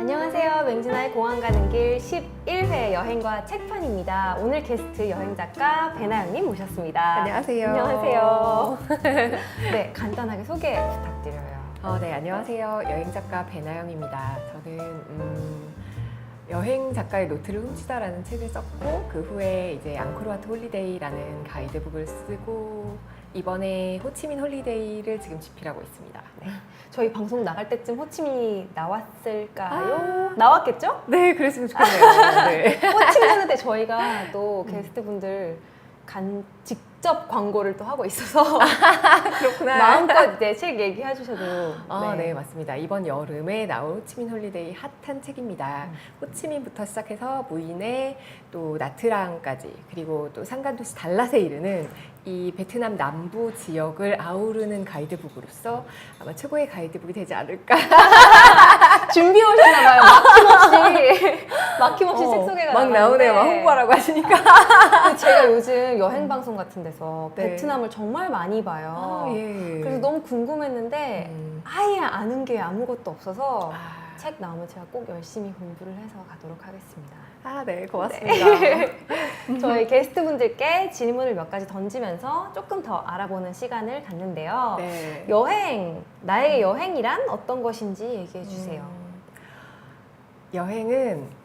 안녕하세요. 맹진아의 공항 가는 길 11회 여행과 책판입니다. 오늘 게스트 여행작가 배나영님 모셨습니다. 안녕하세요. 안녕하세요. 네, 간단하게 소개 부탁드려요. 네, 안녕하세요. 여행작가 배나영입니다. 저는 여행 작가의 노트를 훔치다라는 책을 썼고 그 후에 이제 앙코르와트 홀리데이라는 가이드북을 쓰고 이번에 호치민 홀리데이를 지금 집필하고 있습니다. 네, 저희 방송 나갈 때쯤 호치민이 나왔을까요? 나왔겠죠? 네, 그랬으면 좋겠네요. 네. 호치민 때 저희가 또 게스트분들 직접 광고를 또 하고 있어서 그렇구나. 마음껏 이제 책 얘기해 주셔도 네, 맞습니다. 이번 여름에 나올 호치민 홀리데이 핫한 책입니다. 호치민부터 시작해서 무인에 또 나트랑까지 그리고 또 상간도시 달랏에 이르는 이 베트남 남부 지역을 아우르는 가이드북으로서 아마 최고의 가이드북이 되지 않을까. 준비해 오셨나봐요. 막힘없이 책 소개가 막 나오네요. 막 홍보하라고 하시니까. 제가 요즘 여행 방송 같은 데서 네. 베트남을 정말 많이 봐요. 예. 그래서 너무 궁금했는데 아예 아는 게 아무것도 없어서 책 나오면 제가 꼭 열심히 공부를 해서 가도록 하겠습니다. 네, 고맙습니다. 저희 게스트분들께 질문을 몇 가지 던지면서 조금 더 알아보는 시간을 갖는데요. 네. 여행, 나에게 여행이란 어떤 것인지 얘기해 주세요. 여행은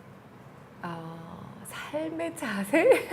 삶의 자세?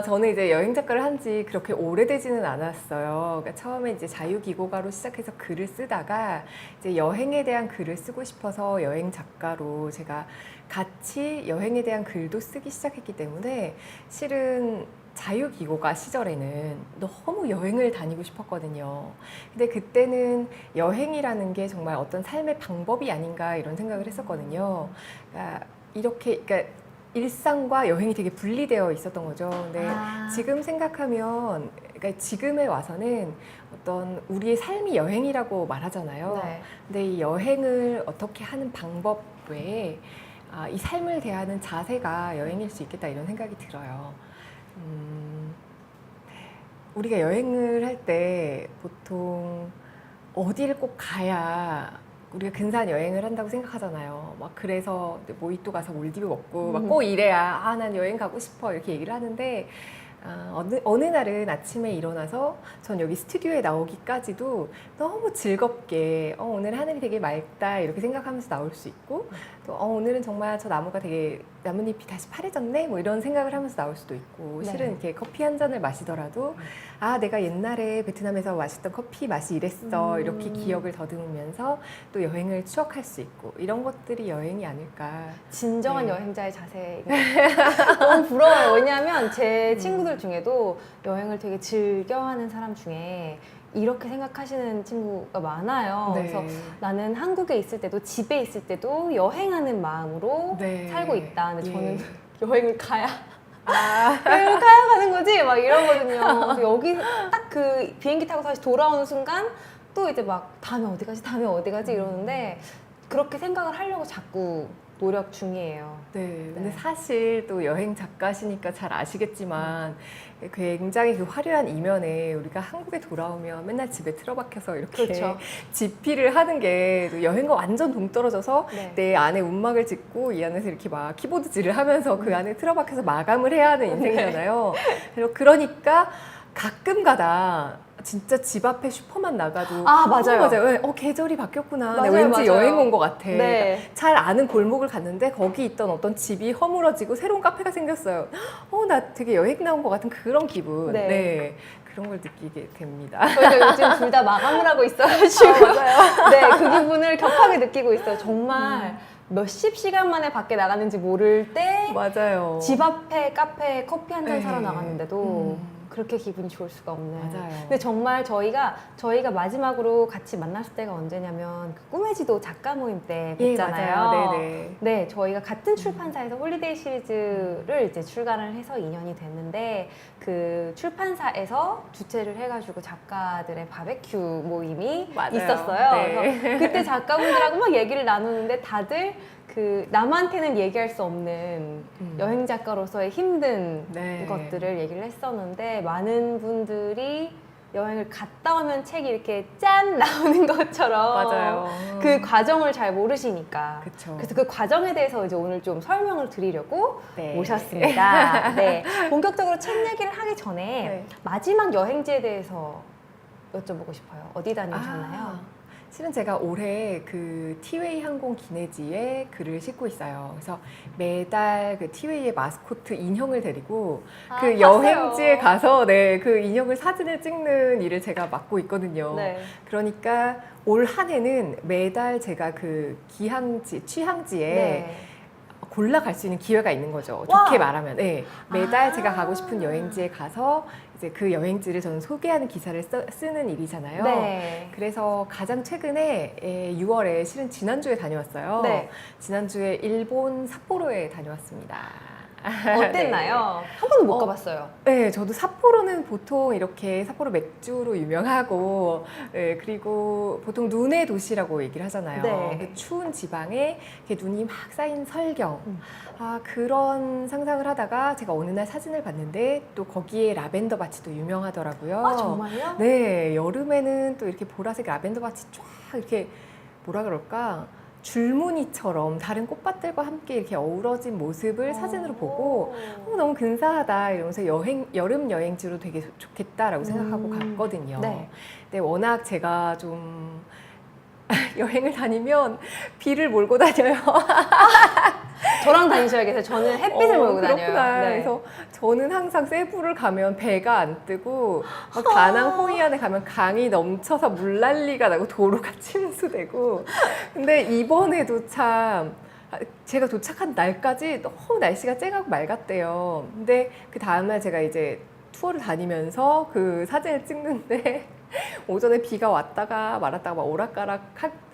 저는 이제 여행 작가를 한 지 그렇게 오래되지는 않았어요. 그러니까 처음에 이제 자유기고가로 시작해서 글을 쓰다가 이제 여행에 대한 글을 쓰고 싶어서 여행 작가로 제가 같이 여행에 대한 글도 쓰기 시작했기 때문에 실은 자유기고가 시절에는 너무 여행을 다니고 싶었거든요. 근데 그때는 여행이라는 게 정말 어떤 삶의 방법이 아닌가 이런 생각을 했었거든요. 그러니까 일상과 여행이 되게 분리되어 있었던 거죠. 근데 지금 생각하면, 그러니까 지금에 와서는 어떤 우리의 삶이 여행이라고 말하잖아요. 네. 근데 이 여행을 어떻게 하는 방법 외에 이 삶을 대하는 자세가 여행일 수 있겠다 이런 생각이 들어요. 우리가 여행을 할 때 보통 어디를 꼭 가야 우리가 근사한 여행을 한다고 생각하잖아요. 막 그래서 모히또 가서 몰디브 먹고 막 꼭 이래야 난 여행 가고 싶어 이렇게 얘기를 하는데 어느 날은 아침에 일어나서 전 여기 스튜디오에 나오기까지도 너무 즐겁게 오늘 하늘이 되게 맑다 이렇게 생각하면서 나올 수 있고 또 오늘은 정말 저 나무가 되게 나뭇잎이 다시 파래졌네 뭐 이런 생각을 하면서 나올 수도 있고 네. 실은 이렇게 커피 한 잔을 마시더라도 내가 옛날에 베트남에서 마셨던 커피 맛이 이랬어 이렇게 기억을 더듬으면서 또 여행을 추억할 수 있고 이런 것들이 여행이 아닐까. 진정한 네. 여행자의 자세 너무 부러워요. 왜냐하면 제 친구들 중에도 여행을 되게 즐겨하는 사람 중에 이렇게 생각하시는 친구가 많아요. 네. 그래서 나는 한국에 있을 때도 집에 있을 때도 여행하는 마음으로 네. 살고 있다. 근데 예. 저는 여행을 가야 여행을 가야 가는 거지 막 이러거든요. 그래서 여기 딱 그 비행기 타고 다시 돌아오는 순간 또 이제 막 다음에 어디 가지 다음에 어디 가지 이러는데 그렇게 생각을 하려고 자꾸 노력 중이에요. 네, 근데 네. 사실 또 여행 작가시니까 잘 아시겠지만 굉장히 그 화려한 이면에 우리가 한국에 돌아오면 맨날 집에 틀어박혀서 이렇게 그렇죠. 집필을 하는 게또 여행과 완전 동떨어져서 네. 내 안에 움막을 짓고 이 안에서 이렇게 막 키보드질을 하면서 그 안에 틀어박혀서 마감을 해야 하는 인생이잖아요. 그러니까 가끔가다 진짜 집 앞에 슈퍼만 나가도 맞아요. 맞아요. 계절이 바뀌었구나. 맞아요, 나 왠지 맞아요. 여행 온 것 같아. 네. 그러니까 잘 아는 골목을 갔는데 거기 있던 어떤 집이 허물어지고 새로운 카페가 생겼어요. 나 되게 여행 나온 것 같은 그런 기분. 네. 네. 그런 걸 느끼게 됩니다. 저희가 요즘 둘 다 마감을 하고 있어가지고 맞아요. 네, 그 기분을 격하게 느끼고 있어요. 정말 몇십 시간 만에 밖에 나갔는지 모를 때 맞아요. 집 앞에 카페에 커피 한 잔 네. 사러 나갔는데도 그렇게 기분이 좋을 수가 없는. 맞아요. 근데 정말 저희가 마지막으로 같이 만났을 때가 언제냐면 그 꿈의 지도 작가 모임 때 예, 뵀잖아요. 맞아요. 네네. 네, 저희가 같은 출판사에서 홀리데이 시리즈를 이제 출간을 해서 2년이 됐는데 그 출판사에서 주최를 해가지고 작가들의 바베큐 모임이 맞아요. 있었어요. 네. 그래서 그때 작가분들하고 막 얘기를 나누는데 다들 그 남한테는 얘기할 수 없는 여행 작가로서의 힘든 네. 것들을 얘기를 했었는데 많은 분들이 여행을 갔다 오면 책이 이렇게 짠 나오는 것처럼 맞아요. 그 과정을 잘 모르시니까 그쵸. 그래서 그 과정에 대해서 이제 오늘 좀 설명을 드리려고 네. 모셨습니다. 네, 본격적으로 책 얘기를 하기 전에 네. 마지막 여행지에 대해서 여쭤보고 싶어요. 어디 다녀오셨나요? 실은 제가 올해 그 티웨이 항공 기내지에 글을 싣고 있어요. 그래서 매달 그 티웨이의 마스코트 인형을 데리고 그 봤어요. 여행지에 가서 네, 그 인형을 사진을 찍는 일을 제가 맡고 있거든요. 네. 그러니까 올 한 해는 매달 제가 그 기항지, 취항지에 네. 골라갈 수 있는 기회가 있는 거죠. 와. 좋게 말하면. 네. 매달 아. 제가 가고 싶은 여행지에 가서 이제 그 여행지를 저는 소개하는 기사를 쓰는 일이잖아요. 네. 그래서 가장 최근에 6월에 실은 지난주에 다녀왔어요. 네. 지난주에 일본 삿포로에 다녀왔습니다. 어땠나요? 한 번도 못 가봤어요. 네, 저도 삿포로는 보통 이렇게 삿포로 맥주로 유명하고, 네, 그리고 보통 눈의 도시라고 얘기를 하잖아요. 네. 그 추운 지방에 이렇게 눈이 막 쌓인 설경. 음. 그런 상상을 하다가 제가 어느 날 사진을 봤는데 또 거기에 라벤더 밭이 또 유명하더라고요. 아, 정말요? 네, 여름에는 또 이렇게 보라색 라벤더 밭이 쫙 이렇게 뭐라 그럴까? 줄무늬처럼 다른 꽃밭들과 함께 이렇게 어우러진 모습을 사진으로 보고 너무 근사하다 이러면서 여름 여행지로 되게 좋겠다라고 생각하고 갔거든요. 네. 근데 워낙 제가 좀 여행을 다니면 비를 몰고 다녀요. 저랑 다니셔야겠어요. 저는 햇빛을 몰고 다녀요. 그렇구나. 네. 그래서 저는 항상 세부를 가면 배가 안 뜨고 막 다낭 호이안에 가면 강이 넘쳐서 물난리가 나고 도로가 침수되고 근데 이번에도 참 제가 도착한 날까지 너무 날씨가 쨍하고 맑았대요. 근데 그 다음날 제가 이제 투어를 다니면서 그 사진을 찍는데 오전에 비가 왔다가 말았다가 막 오락가락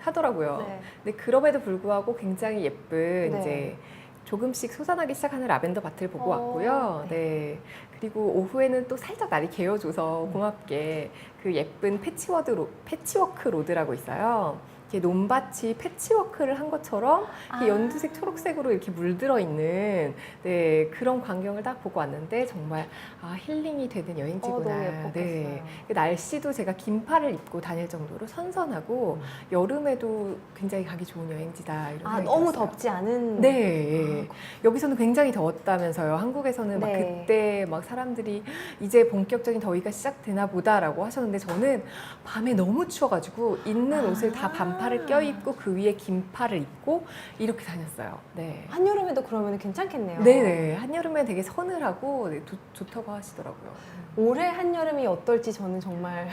하더라고요. 네. 근데 그럼에도 불구하고 굉장히 예쁜 네. 이제 조금씩 솟아나기 시작하는 라벤더 밭을 보고 어, 왔고요. 네. 네. 그리고 오후에는 또 살짝 날이 개어줘서 고맙게 그 예쁜 패치워크 로드라고 있어요. 이렇게 논밭이 패치워크를 한 것처럼 이렇게 연두색, 초록색으로 이렇게 물들어 있는 네, 그런 광경을 딱 보고 왔는데 정말 힐링이 되는 여행지구나. 너무 예뻤겠어요. 네. 그 날씨도 제가 긴팔을 입고 다닐 정도로 선선하고 여름에도 굉장히 가기 좋은 여행지다. 이런 생각이 너무 들었어요. 덥지 않은. 네. 여기서는 굉장히 더웠다면서요. 한국에서는 막 네. 그때 막 사람들이 이제 본격적인 더위가 시작되나 보다라고 하셨는데 저는 밤에 너무 추워가지고 있는 옷을 다 반팔을 껴입고 그 위에 긴팔을 입고 이렇게 다녔어요. 네. 한여름에도 그러면 괜찮겠네요. 네네. 한여름에 되게 서늘하고 네, 좋다고 하시더라고요. 올해 한여름이 어떨지 저는 정말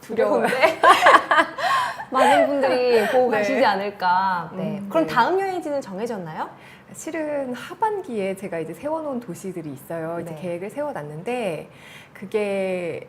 두려워요. 두려운데 많은 분들이 보고 네. 가시지 않을까. 네. 그럼 네. 다음 여행지는 정해졌나요? 실은 하반기에 제가 이제 세워놓은 도시들이 있어요. 이제 네. 계획을 세워놨는데 그게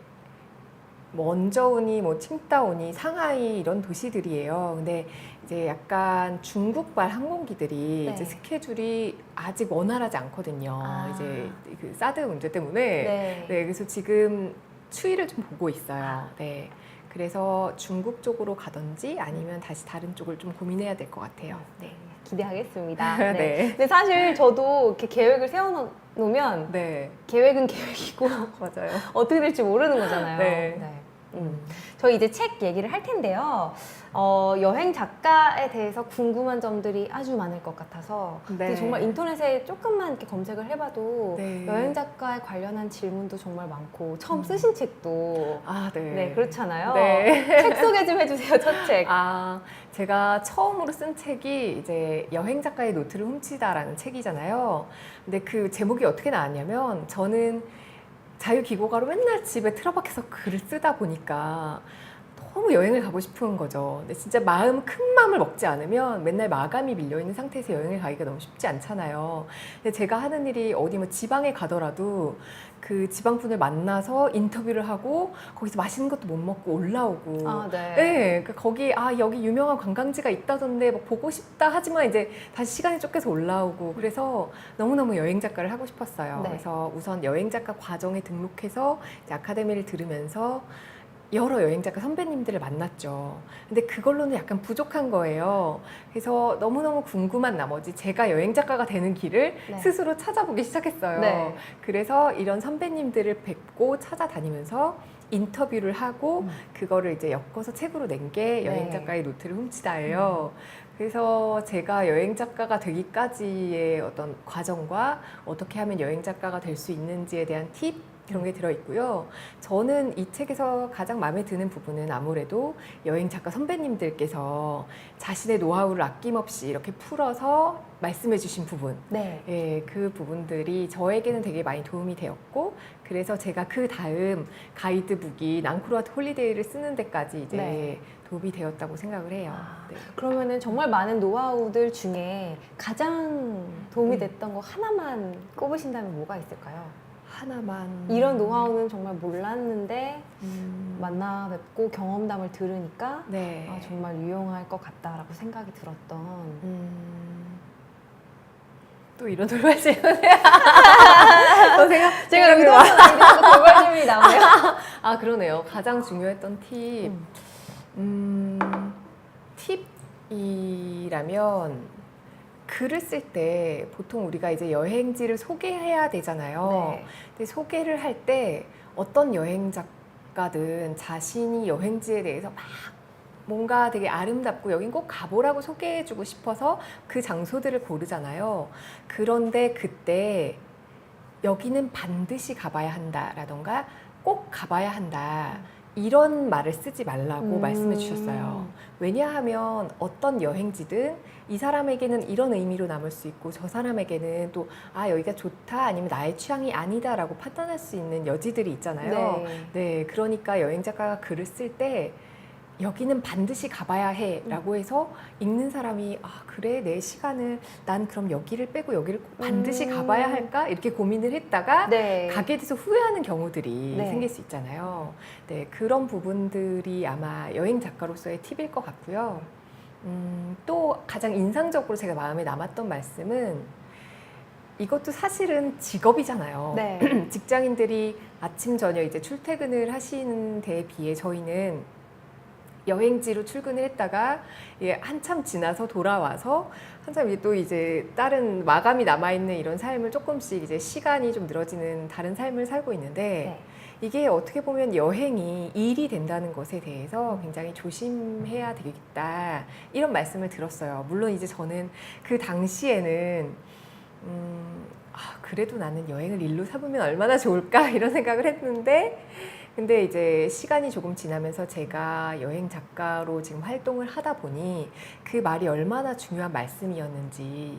원저우니 뭐 칭다오니 상하이 이런 도시들이에요. 근데 이제 약간 중국발 항공기들이 네. 이제 스케줄이 아직 원활하지 않거든요. 이제 그 사드 문제 때문에. 네. 네, 그래서 지금 추이를 좀 보고 있어요. 네. 그래서 중국 쪽으로 가든지 아니면 다시 다른 쪽을 좀 고민해야 될 것 같아요. 네. 기대하겠습니다. 네. 네. 근데 사실 저도 이렇게 계획을 세워놓으면 네. 계획은 계획이고 맞아요. 어떻게 될지 모르는 거잖아요. 네. 저희 이제 책 얘기를 할 텐데요. 여행 작가에 대해서 궁금한 점들이 아주 많을 것 같아서 네. 근데 정말 인터넷에 조금만 이렇게 검색을 해봐도 네. 여행 작가에 관련한 질문도 정말 많고 처음 쓰신 책도 네. 네, 그렇잖아요. 네. 책 소개 좀 해주세요, 첫 책. 제가 처음으로 쓴 책이 이제 여행 작가의 노트를 훔치다라는 책이잖아요. 근데 그 제목이 어떻게 나왔냐면 저는 자유기고가로 맨날 집에 틀어박혀서 글을 쓰다 보니까 너무 여행을 가고 싶은 거죠. 근데 진짜 큰 마음을 먹지 않으면 맨날 마감이 밀려있는 상태에서 여행을 가기가 너무 쉽지 않잖아요. 근데 제가 하는 일이 어디 뭐 지방에 가더라도 그 지방분을 만나서 인터뷰를 하고 거기서 맛있는 것도 못 먹고 올라오고. 아, 네. 네, 거기 여기 유명한 관광지가 있다던데 막 보고 싶다 하지만 이제 다시 시간이 쫓겨서 올라오고. 그래서 너무너무 여행 작가를 하고 싶었어요. 네. 그래서 우선 여행 작가 과정에 등록해서 이제 아카데미를 들으면서 여러 여행 작가 선배님들을 만났죠. 근데 그걸로는 약간 부족한 거예요. 그래서 너무너무 궁금한 나머지 제가 여행 작가가 되는 길을 네. 스스로 찾아보기 시작했어요. 네. 그래서 이런 선배님들을 뵙고 찾아다니면서 인터뷰를 하고 그거를 이제 엮어서 책으로 낸 게 여행 네. 작가의 노트를 훔치다예요. 그래서 제가 여행 작가가 되기까지의 어떤 과정과 어떻게 하면 여행 작가가 될 수 있는지에 대한 팁 그런 게 들어있고요. 저는 이 책에서 가장 마음에 드는 부분은 아무래도 여행 작가 선배님들께서 자신의 노하우를 아낌없이 이렇게 풀어서 말씀해 주신 부분. 네. 예, 그 부분들이 저에게는 되게 많이 도움이 되었고, 그래서 제가 그 다음 가이드북이 낭크루아트 홀리데이를 쓰는 데까지 이제 네. 도움이 되었다고 생각을 해요. 네. 그러면은 정말 많은 노하우들 중에 가장 도움이 됐던 거 하나만 꼽으신다면 뭐가 있을까요? 하나만. 이런 노하우는 정말 몰랐는데 음, 만나 뵙고 경험담을 들으니까 네. 정말 유용할 것 같다라고 생각이 들었던. 또 이런 돌발질문을 제가 의도하는 아이디어가 돌발질문이 나오네요. 그러네요. 가장 중요했던 팁. 팁이라면 글을 쓸 때 보통 우리가 이제 여행지를 소개해야 되잖아요. 네. 근데 소개를 할 때 어떤 여행 작가든 자신이 여행지에 대해서 막 뭔가 되게 아름답고 여긴 꼭 가보라고 소개해주고 싶어서 그 장소들을 고르잖아요. 그런데 그때 여기는 반드시 가봐야 한다라던가 꼭 가봐야 한다. 이런 말을 쓰지 말라고 말씀해 주셨어요. 왜냐하면 어떤 여행지든 이 사람에게는 이런 의미로 남을 수 있고 저 사람에게는 또 여기가 좋다 아니면 나의 취향이 아니다라고 판단할 수 있는 여지들이 있잖아요. 네, 그러니까 여행 작가가 글을 쓸 때 여기는 반드시 가봐야 해 라고 해서 읽는 사람이 그래 내 시간을 난 그럼 여기를 빼고 여기를 꼭 반드시 가봐야 할까 이렇게 고민을 했다가 네. 가게 돼서 후회하는 경우들이 네. 생길 수 있잖아요. 네, 그런 부분들이 아마 여행 작가로서의 팁일 것 같고요. 또 가장 인상적으로 제가 마음에 남았던 말씀은 이것도 사실은 직업이잖아요. 네. 직장인들이 아침 저녁 이제 출퇴근을 하시는 데에 비해 저희는 여행지로 출근을 했다가 한참 지나서 돌아와서 한참 또 이제 다른 마감이 남아있는 이런 삶을 조금씩 이제 시간이 좀 늘어지는 다른 삶을 살고 있는데 네. 이게 어떻게 보면 여행이 일이 된다는 것에 대해서 굉장히 조심해야 되겠다 이런 말씀을 들었어요. 물론 이제 저는 그 당시에는 그래도 나는 여행을 일로 삼으면 얼마나 좋을까 이런 생각을 했는데 근데 이제 시간이 조금 지나면서 제가 여행 작가로 지금 활동을 하다 보니 그 말이 얼마나 중요한 말씀이었는지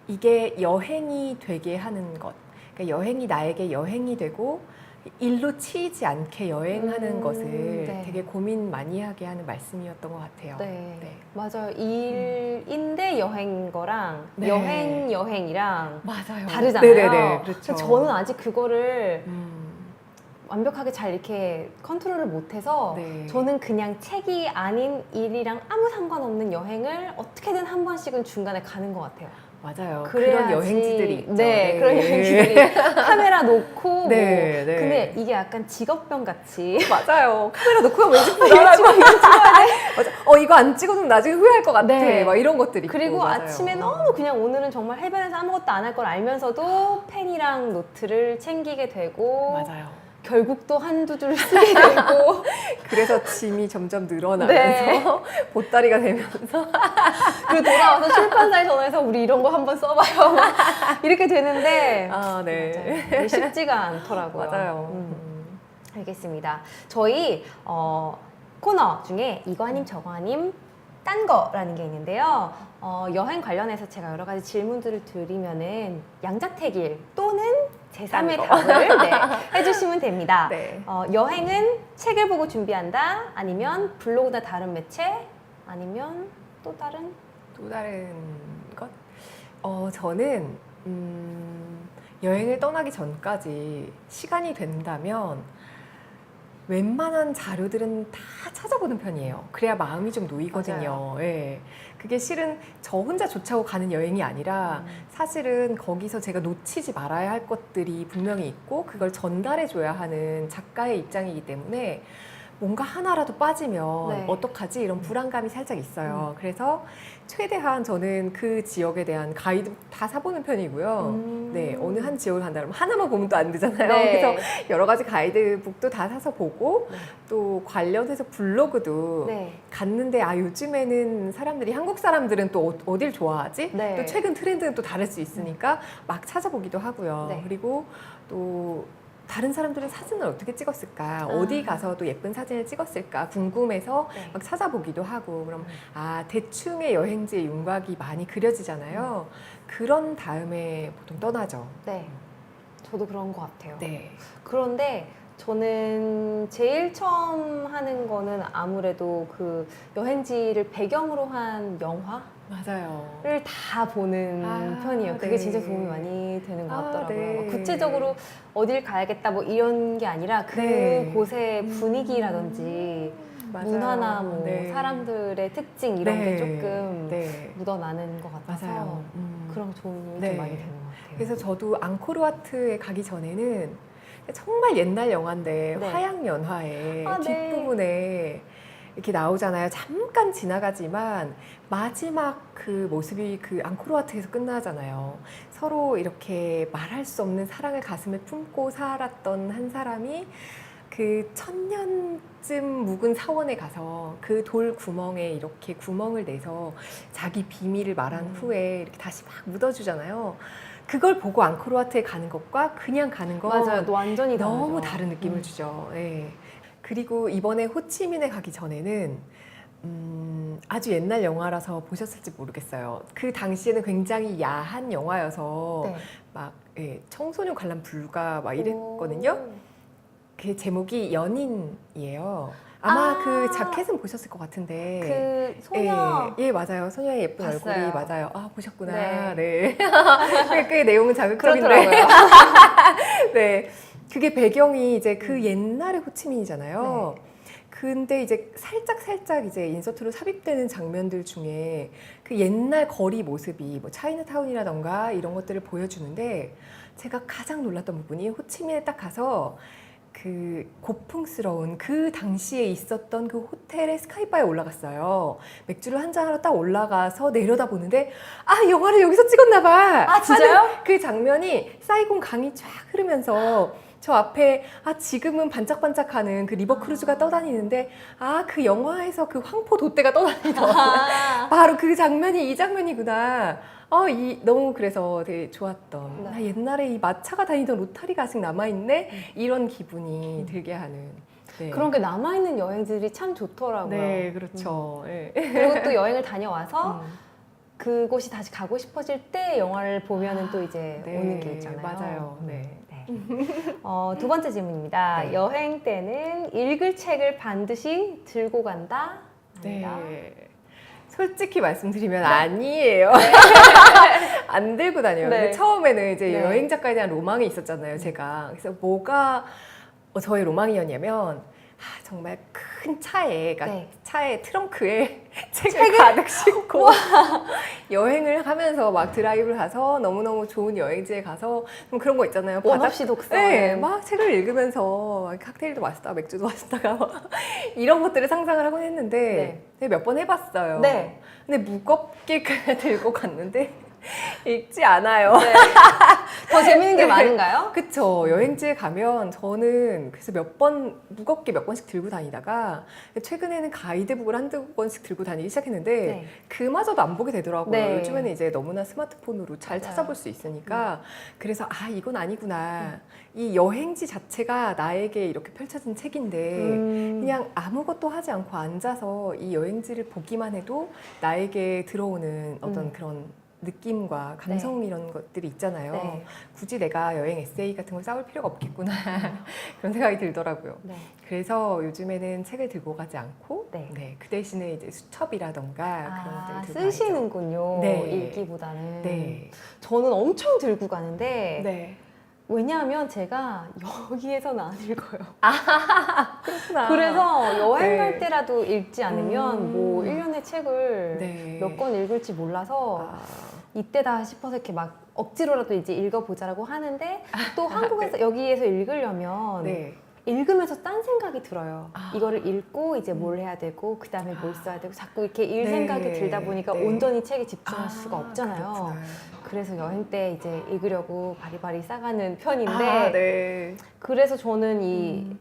이게 여행이 되게 하는 것 그러니까 여행이 나에게 여행이 되고 일로 치이지 않게 여행하는 것을 네. 되게 고민 많이 하게 하는 말씀이었던 것 같아요. 네. 네. 맞아요. 일인데 여행인 거랑 네. 여행이랑 맞아요. 다르잖아요. 네네네. 그렇죠. 저는 아직 그거를 음, 완벽하게 잘 이렇게 컨트롤을 못해서 네. 저는 그냥 책이 아닌 일이랑 아무 상관없는 여행을 어떻게든 한 번씩은 중간에 가는 것 같아요. 맞아요. 그래야지, 그런 여행지들이 있죠. 네, 그런 여행지들이 카메라 놓고 네, 네. 근데 이게 약간 직업병 같이 맞아요. 카메라 놓고 왠지 불안하고 맞아. 이거 안 찍어두면 나중에 후회할 것 같아. 네. 막 이런 것들이 있고. 그리고 맞아요. 아침에 너무 그냥 오늘은 정말 해변에서 아무것도 안 할 걸 알면서도 펜이랑 노트를 챙기게 되고 맞아요. 결국 또 한두 줄 쓰게 되고 그래서 짐이 점점 늘어나면서 네. 보따리가 되면서 그리고 돌아와서 출판사에 전화해서 우리 이런 거 한번 써봐요 막 이렇게 되는데 네. 맞아요. 쉽지가 않더라고요. 맞아요. 알겠습니다. 저희 코너 중에 이과님 저과님 딴 거라는 게 있는데요. 여행 관련해서 제가 여러 가지 질문들을 드리면은 양자택일 또는 제3의 거. 답을 네, 해주시면 됩니다. 네. 여행은 책을 보고 준비한다? 아니면 블로그나 다른 매체? 아니면 또 다른? 또 다른 것? 저는 여행을 떠나기 전까지 시간이 된다면 웬만한 자료들은 다 찾아보는 편이에요. 그래야 마음이 좀 놓이거든요. 예. 그게 실은 저 혼자 조차고 가는 여행이 아니라 사실은 거기서 제가 놓치지 말아야 할 것들이 분명히 있고 그걸 전달해 줘야 하는 작가의 입장이기 때문에 뭔가 하나라도 빠지면 네. 어떡하지? 이런 불안감이 살짝 있어요. 그래서 최대한 저는 그 지역에 대한 가이드 다 사보는 편이고요. 네, 어느 한 지역을 간다 그러면 하나만 보면 또 안 되잖아요. 네. 그래서 여러 가지 가이드북도 다 사서 보고 네. 또 관련해서 블로그도 네. 갔는데 요즘에는 사람들이 한국 사람들은 또 어딜 좋아하지? 네. 또 최근 트렌드는 또 다를 수 있으니까 막 찾아보기도 하고요. 네. 그리고 또 다른 사람들은 사진을 어떻게 찍었을까? 어디 가서 또 예쁜 사진을 찍었을까? 궁금해서 네. 막 찾아보기도 하고 그럼 대충의 여행지의 윤곽이 많이 그려지잖아요. 그런 다음에 보통 떠나죠. 네. 저도 그런 것 같아요. 네. 그런데 저는 제일 처음 하는 거는 아무래도 그 여행지를 배경으로 한 영화를 맞아요. 다 보는 편이에요. 그게 네. 진짜 도움이 많이 되는 것 같더라고요. 네. 구체적으로 어딜 가야겠다 뭐 이런 게 아니라 네. 그곳의 분위기라든지 맞아요. 문화나 뭐 네. 사람들의 특징 이런 네. 게 조금 네. 묻어나는 것 같아서 맞아요. 그런 도움이 네. 좀 많이 되는 것 같아요. 그래서 저도 앙코르와트에 가기 전에는 정말 옛날 영화인데 네. 화양연화의 아, 네. 뒷부분에 이렇게 나오잖아요. 잠깐 지나가지만 마지막 그 모습이 그 앙코르와트에서 끝나잖아요. 서로 이렇게 말할 수 없는 사랑을 가슴에 품고 살았던 한 사람이 그 1000년쯤 묵은 사원에 가서 그 돌 구멍에 이렇게 구멍을 내서 자기 비밀을 말한 후에 이렇게 다시 막 묻어주잖아요. 그걸 보고 앙코르와트에 가는 것과 그냥 가는 건 맞아요. 완전히 너무 다르죠. 다른 느낌을 주죠. 예. 그리고 이번에 호치민에 가기 전에는 아주 옛날 영화라서 보셨을지 모르겠어요. 그 당시에는 굉장히 야한 영화여서 네. 막 청소년 관람 불가 막 이랬거든요. 오. 그 제목이 연인이에요. 아마 아. 그 자켓은 보셨을 것 같은데. 그 소녀 예, 맞아요. 소녀의 예쁜 봤어요. 얼굴이 맞아요. 보셨구나. 네. 네. 꽤 내용은 자극적인데. 그렇더라고요. 네. 그게 배경이 이제 그 옛날의 호치민이잖아요. 근데 이제 살짝 이제 인서트로 삽입되는 장면들 중에 그 옛날 거리 모습이 뭐 차이나타운이라던가 이런 것들을 보여주는데 제가 가장 놀랐던 부분이 호치민에 딱 가서 그 고풍스러운 그 당시에 있었던 그 호텔의 스카이바에 올라갔어요. 맥주를 한 잔 하러 딱 올라가서 내려다 보는데 영화를 여기서 찍었나 봐. 아, 진짜요? 하는 그 장면이 사이공 강이 쫙 흐르면서 저 앞에 지금은 반짝반짝하는 그 리버 크루즈가 떠다니는데 그 영화에서 그 황포 돛대가 떠다니던 바로 그 장면이 이 장면이구나. 너무 그래서 되게 좋았던. 네. 옛날에 이 마차가 다니던 로타리가 아직 남아있네? 이런 기분이 들게 하는. 네. 그런 게 남아있는 여행들이 참 좋더라고요. 네, 그렇죠. 예. 그리고 또 여행을 다녀와서 음. 그곳이 다시 가고 싶어질 때 영화를 보면은 또 이제 네, 오는 게 있잖아요. 맞아요. 네. 네. 두 번째 질문입니다. 네. 여행 때는 읽을 책을 반드시 들고 간다? 아니다? 네. 솔직히 말씀드리면 아니에요. 안 들고 다녀요. 네. 근데 처음에는 이제 네. 여행 작가에 대한 로망이 있었잖아요, 제가. 그래서 뭐가 저의 로망이었냐면 정말 큰 차에, 그러니까 네. 차에 트렁크에 책을 가득 싣고 여행을 하면서 막 드라이브를 가서 너무너무 좋은 여행지에 가서 좀 그런 거 있잖아요. 원 없이 독서. 네, 막 책을 읽으면서 막 칵테일도 마시다가 맥주도 마시다가 이런 것들을 상상을 하곤 했는데 몇 번 해봤어요. 네. 근데 무겁게 그냥 들고 갔는데 읽지 않아요. 네. 더 재밌는 게 네. 많은가요? 그쵸. 여행지에 가면 저는 그래서 무겁게 몇 번씩 들고 다니다가 최근에는 가이드북을 한두 권씩 들고 다니기 시작했는데 네. 그마저도 안 보게 되더라고요. 네. 요즘에는 이제 너무나 스마트폰으로 잘 맞아요. 찾아볼 수 있으니까 그래서 이건 아니구나. 이 여행지 자체가 나에게 이렇게 펼쳐진 책인데 그냥 아무것도 하지 않고 앉아서 이 여행지를 보기만 해도 나에게 들어오는 어떤 그런 느낌과 감성 네. 이런 것들이 있잖아요. 네. 굳이 내가 여행 에세이 같은 걸 쌓을 필요가 없겠구나 그런 생각이 들더라고요. 네. 그래서 요즘에는 책을 들고 가지 않고 네. 그 대신에 이제 수첩이라던가 그런 것들을 들고 가죠. 쓰시는군요. 네. 읽기보다는. 네. 저는 엄청 들고 가는데 네. 왜냐하면 제가 여기에서는 안 읽어요. 그렇구나. 그래서 여행 네. 갈 때라도 읽지 않으면 뭐 1년에 책을 네. 몇 권 읽을지 몰라서 아, 이때다 싶어서 이렇게 막 억지로라도 이제 읽어보자라고 하는데 또 한국에서 여기에서 읽으려면 네. 읽으면서 딴 생각이 들어요. 아. 이거를 읽고 이제 뭘 해야 되고 그 다음에 뭘 써야 되고 자꾸 이렇게 일 네. 생각이 들다 보니까 네. 온전히 책에 집중할 수가 그렇구나. 없잖아요. 그래서 여행 때 이제 읽으려고 바리바리 싸가는 편인데 아, 네. 그래서 저는 이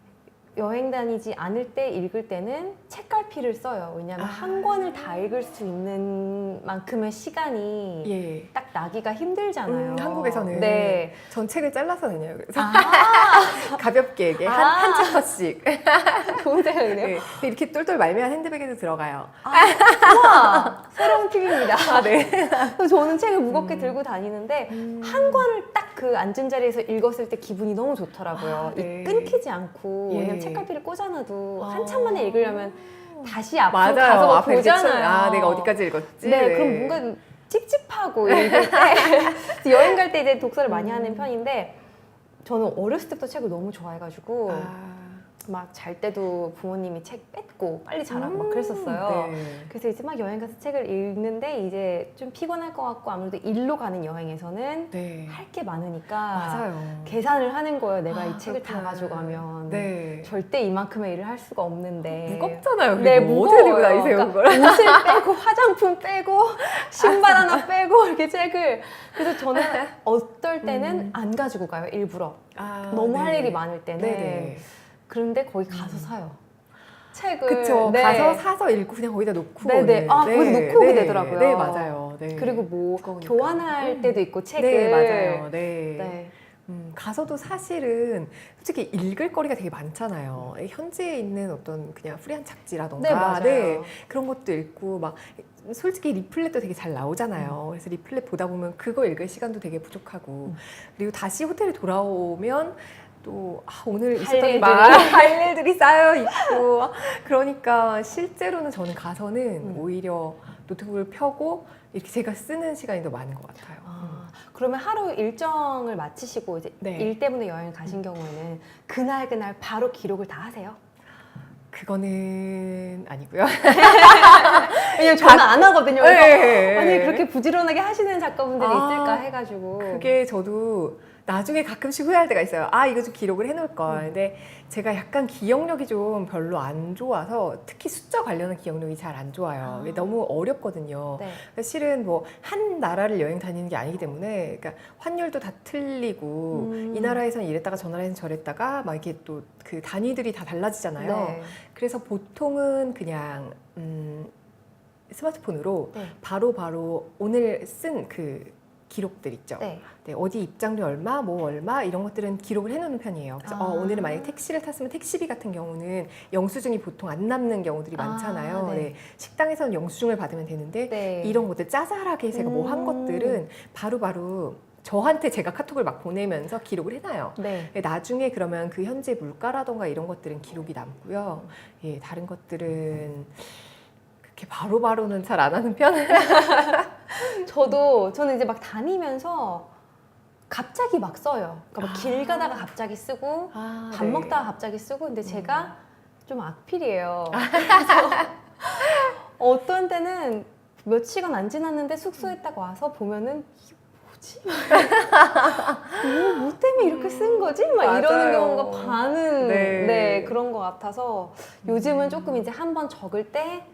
여행 다니지 않을 때 읽을 때는 책갈피를 써요. 왜냐하면 한 권을 다 읽을 수 있는 만큼의 시간이 예. 딱 나기가 힘들잖아요. 한국에서는 네. 전 책을 잘라서 다녀요. 그래서 아, 가볍게 이게 아. 한 챕터씩 좋은 생각이네요. 네. 이렇게 똘똘 말미한 핸드백에도 들어가요. 우와, 새로운 팁입니다. 아, 네. 그래서 저는 책을 무겁게 들고 다니는데 한 권을 딱 그 앉은 자리에서 읽었을 때 기분이 너무 좋더라고요. 아, 네. 이 끊기지 않고 예. 왜냐면 책갈피를 꽂아놔도 아. 한참 만에 읽으려면 다시 앞으로 맞아요. 가서 막 앞에 이렇게 보잖아요. 아, 내가 어디까지 읽었지? 네, 그럼 뭔가 찝찝하고 읽을 때 여행 갈 때 이제 독서를 많이 하는 편인데 저는 어렸을 때부터 책을 너무 좋아해가지고 아. 막 잘 때도 부모님이 책 뺏고 빨리 자라고 막 그랬었어요. 네. 그래서 이제 막 여행 가서 책을 읽는데 이제 좀 피곤할 것 같고 아무래도 일로 가는 여행에서는 네. 할 게 많으니까 맞아요. 계산을 하는 거예요. 내가 아, 이 책을 그렇구나. 다 가져가면 네. 절대 이만큼의 일을 할 수가 없는데 무겁잖아요. 네, 그리고 어떻게 들고 무거워요. 다니세요, 그러니까 그걸? 옷을 빼고 화장품 빼고 신발 하나 빼고 이렇게 책을 그래서 저는 어떨 때는 안 가지고 가요. 일부러 아, 너무 네. 할 일이 많을 때는 네네. 그런데 거기 가서 사요. 책을 그쵸. 네. 가서 사서 읽고 그냥 거기다 놓고. 네네. 오는. 아, 거기서 놓고 오게 되더라고요. 네, 맞아요. 네. 그리고 뭐 무거우니까. 교환할 때도 있고 책을 네, 맞아요. 네. 네. 가서도 사실은 솔직히 읽을 거리가 되게 많잖아요. 현지에 있는 어떤 그냥 프리한 잡지라던가 네, 맞아요. 네, 그런 것도 읽고 막 솔직히 리플렛도 되게 잘 나오잖아요. 그래서 리플렛 보다 보면 그거 읽을 시간도 되게 부족하고 그리고 다시 호텔에 돌아오면 또 오늘 할 있었던 일들이. 할 일들이 쌓여 있고 그러니까 실제로는 저는 가서는 오히려 노트북을 펴고 이렇게 제가 쓰는 시간이 더 많은 것 같아요. 그러면 하루 일정을 마치시고 이제 네. 일 때문에 여행 가신 경우에는 그날 바로 기록을 다 하세요? 그거는 아니고요. 왜냐면 저는 안 하거든요. 그래서 네. 아니 그렇게 부지런하게 하시는 작가분들이 아, 있을까 해가지고 그게 저도 나중에 가끔씩 후회할 때가 있어요. 아, 이거 좀 기록을 해놓을 걸. 근데 제가 약간 기억력이 좀 별로 안 좋아서 특히 숫자 관련한 기억력이 잘 안 좋아요. 이게 너무 어렵거든요. 네. 그러니까 실은 뭐 한 나라를 여행 다니는 게 아니기 때문에 그러니까 환율도 다 틀리고 이 나라에서는 이랬다가 저 나라에서는 저랬다가 막 이렇게 또 그 단위들이 다 달라지잖아요. 네. 그래서 보통은 그냥 스마트폰으로 네. 바로 오늘 쓴 그 기록들 있죠. 네. 네, 어디 입장료 얼마, 뭐 얼마 이런 것들은 기록을 해놓는 편이에요. 그래서 아. 오늘은 만약에 택시를 탔으면 택시비 같은 경우는 영수증이 보통 안 남는 경우들이 많잖아요. 네. 네, 식당에서는 영수증을 받으면 되는데 네. 이런 것들 짜잘하게 제가 뭐 한 것들은 바로바로 저한테 제가 카톡을 막 보내면서 기록을 해놔요. 네. 나중에 그러면 그 현재 물가라던가 이런 것들은 기록이 남고요. 예, 다른 것들은 그렇게 바로바로는 잘 안 하는 편? 저는 이제 막 다니면서 갑자기 막 써요. 그러니까 막 길 가다가 갑자기 쓰고 밥 먹다가 갑자기 쓰고 근데 제가 좀 악필이에요. 그래서 어떤 때는 몇 시간 안 지났는데 숙소에 딱 와서 보면은 이게 뭐지? 뭐 때문에 이렇게 쓴 거지? 막 맞아요. 이러는 경우가 많은 네. 네, 그런 것 같아서 요즘은 조금 이제 한 번 적을 때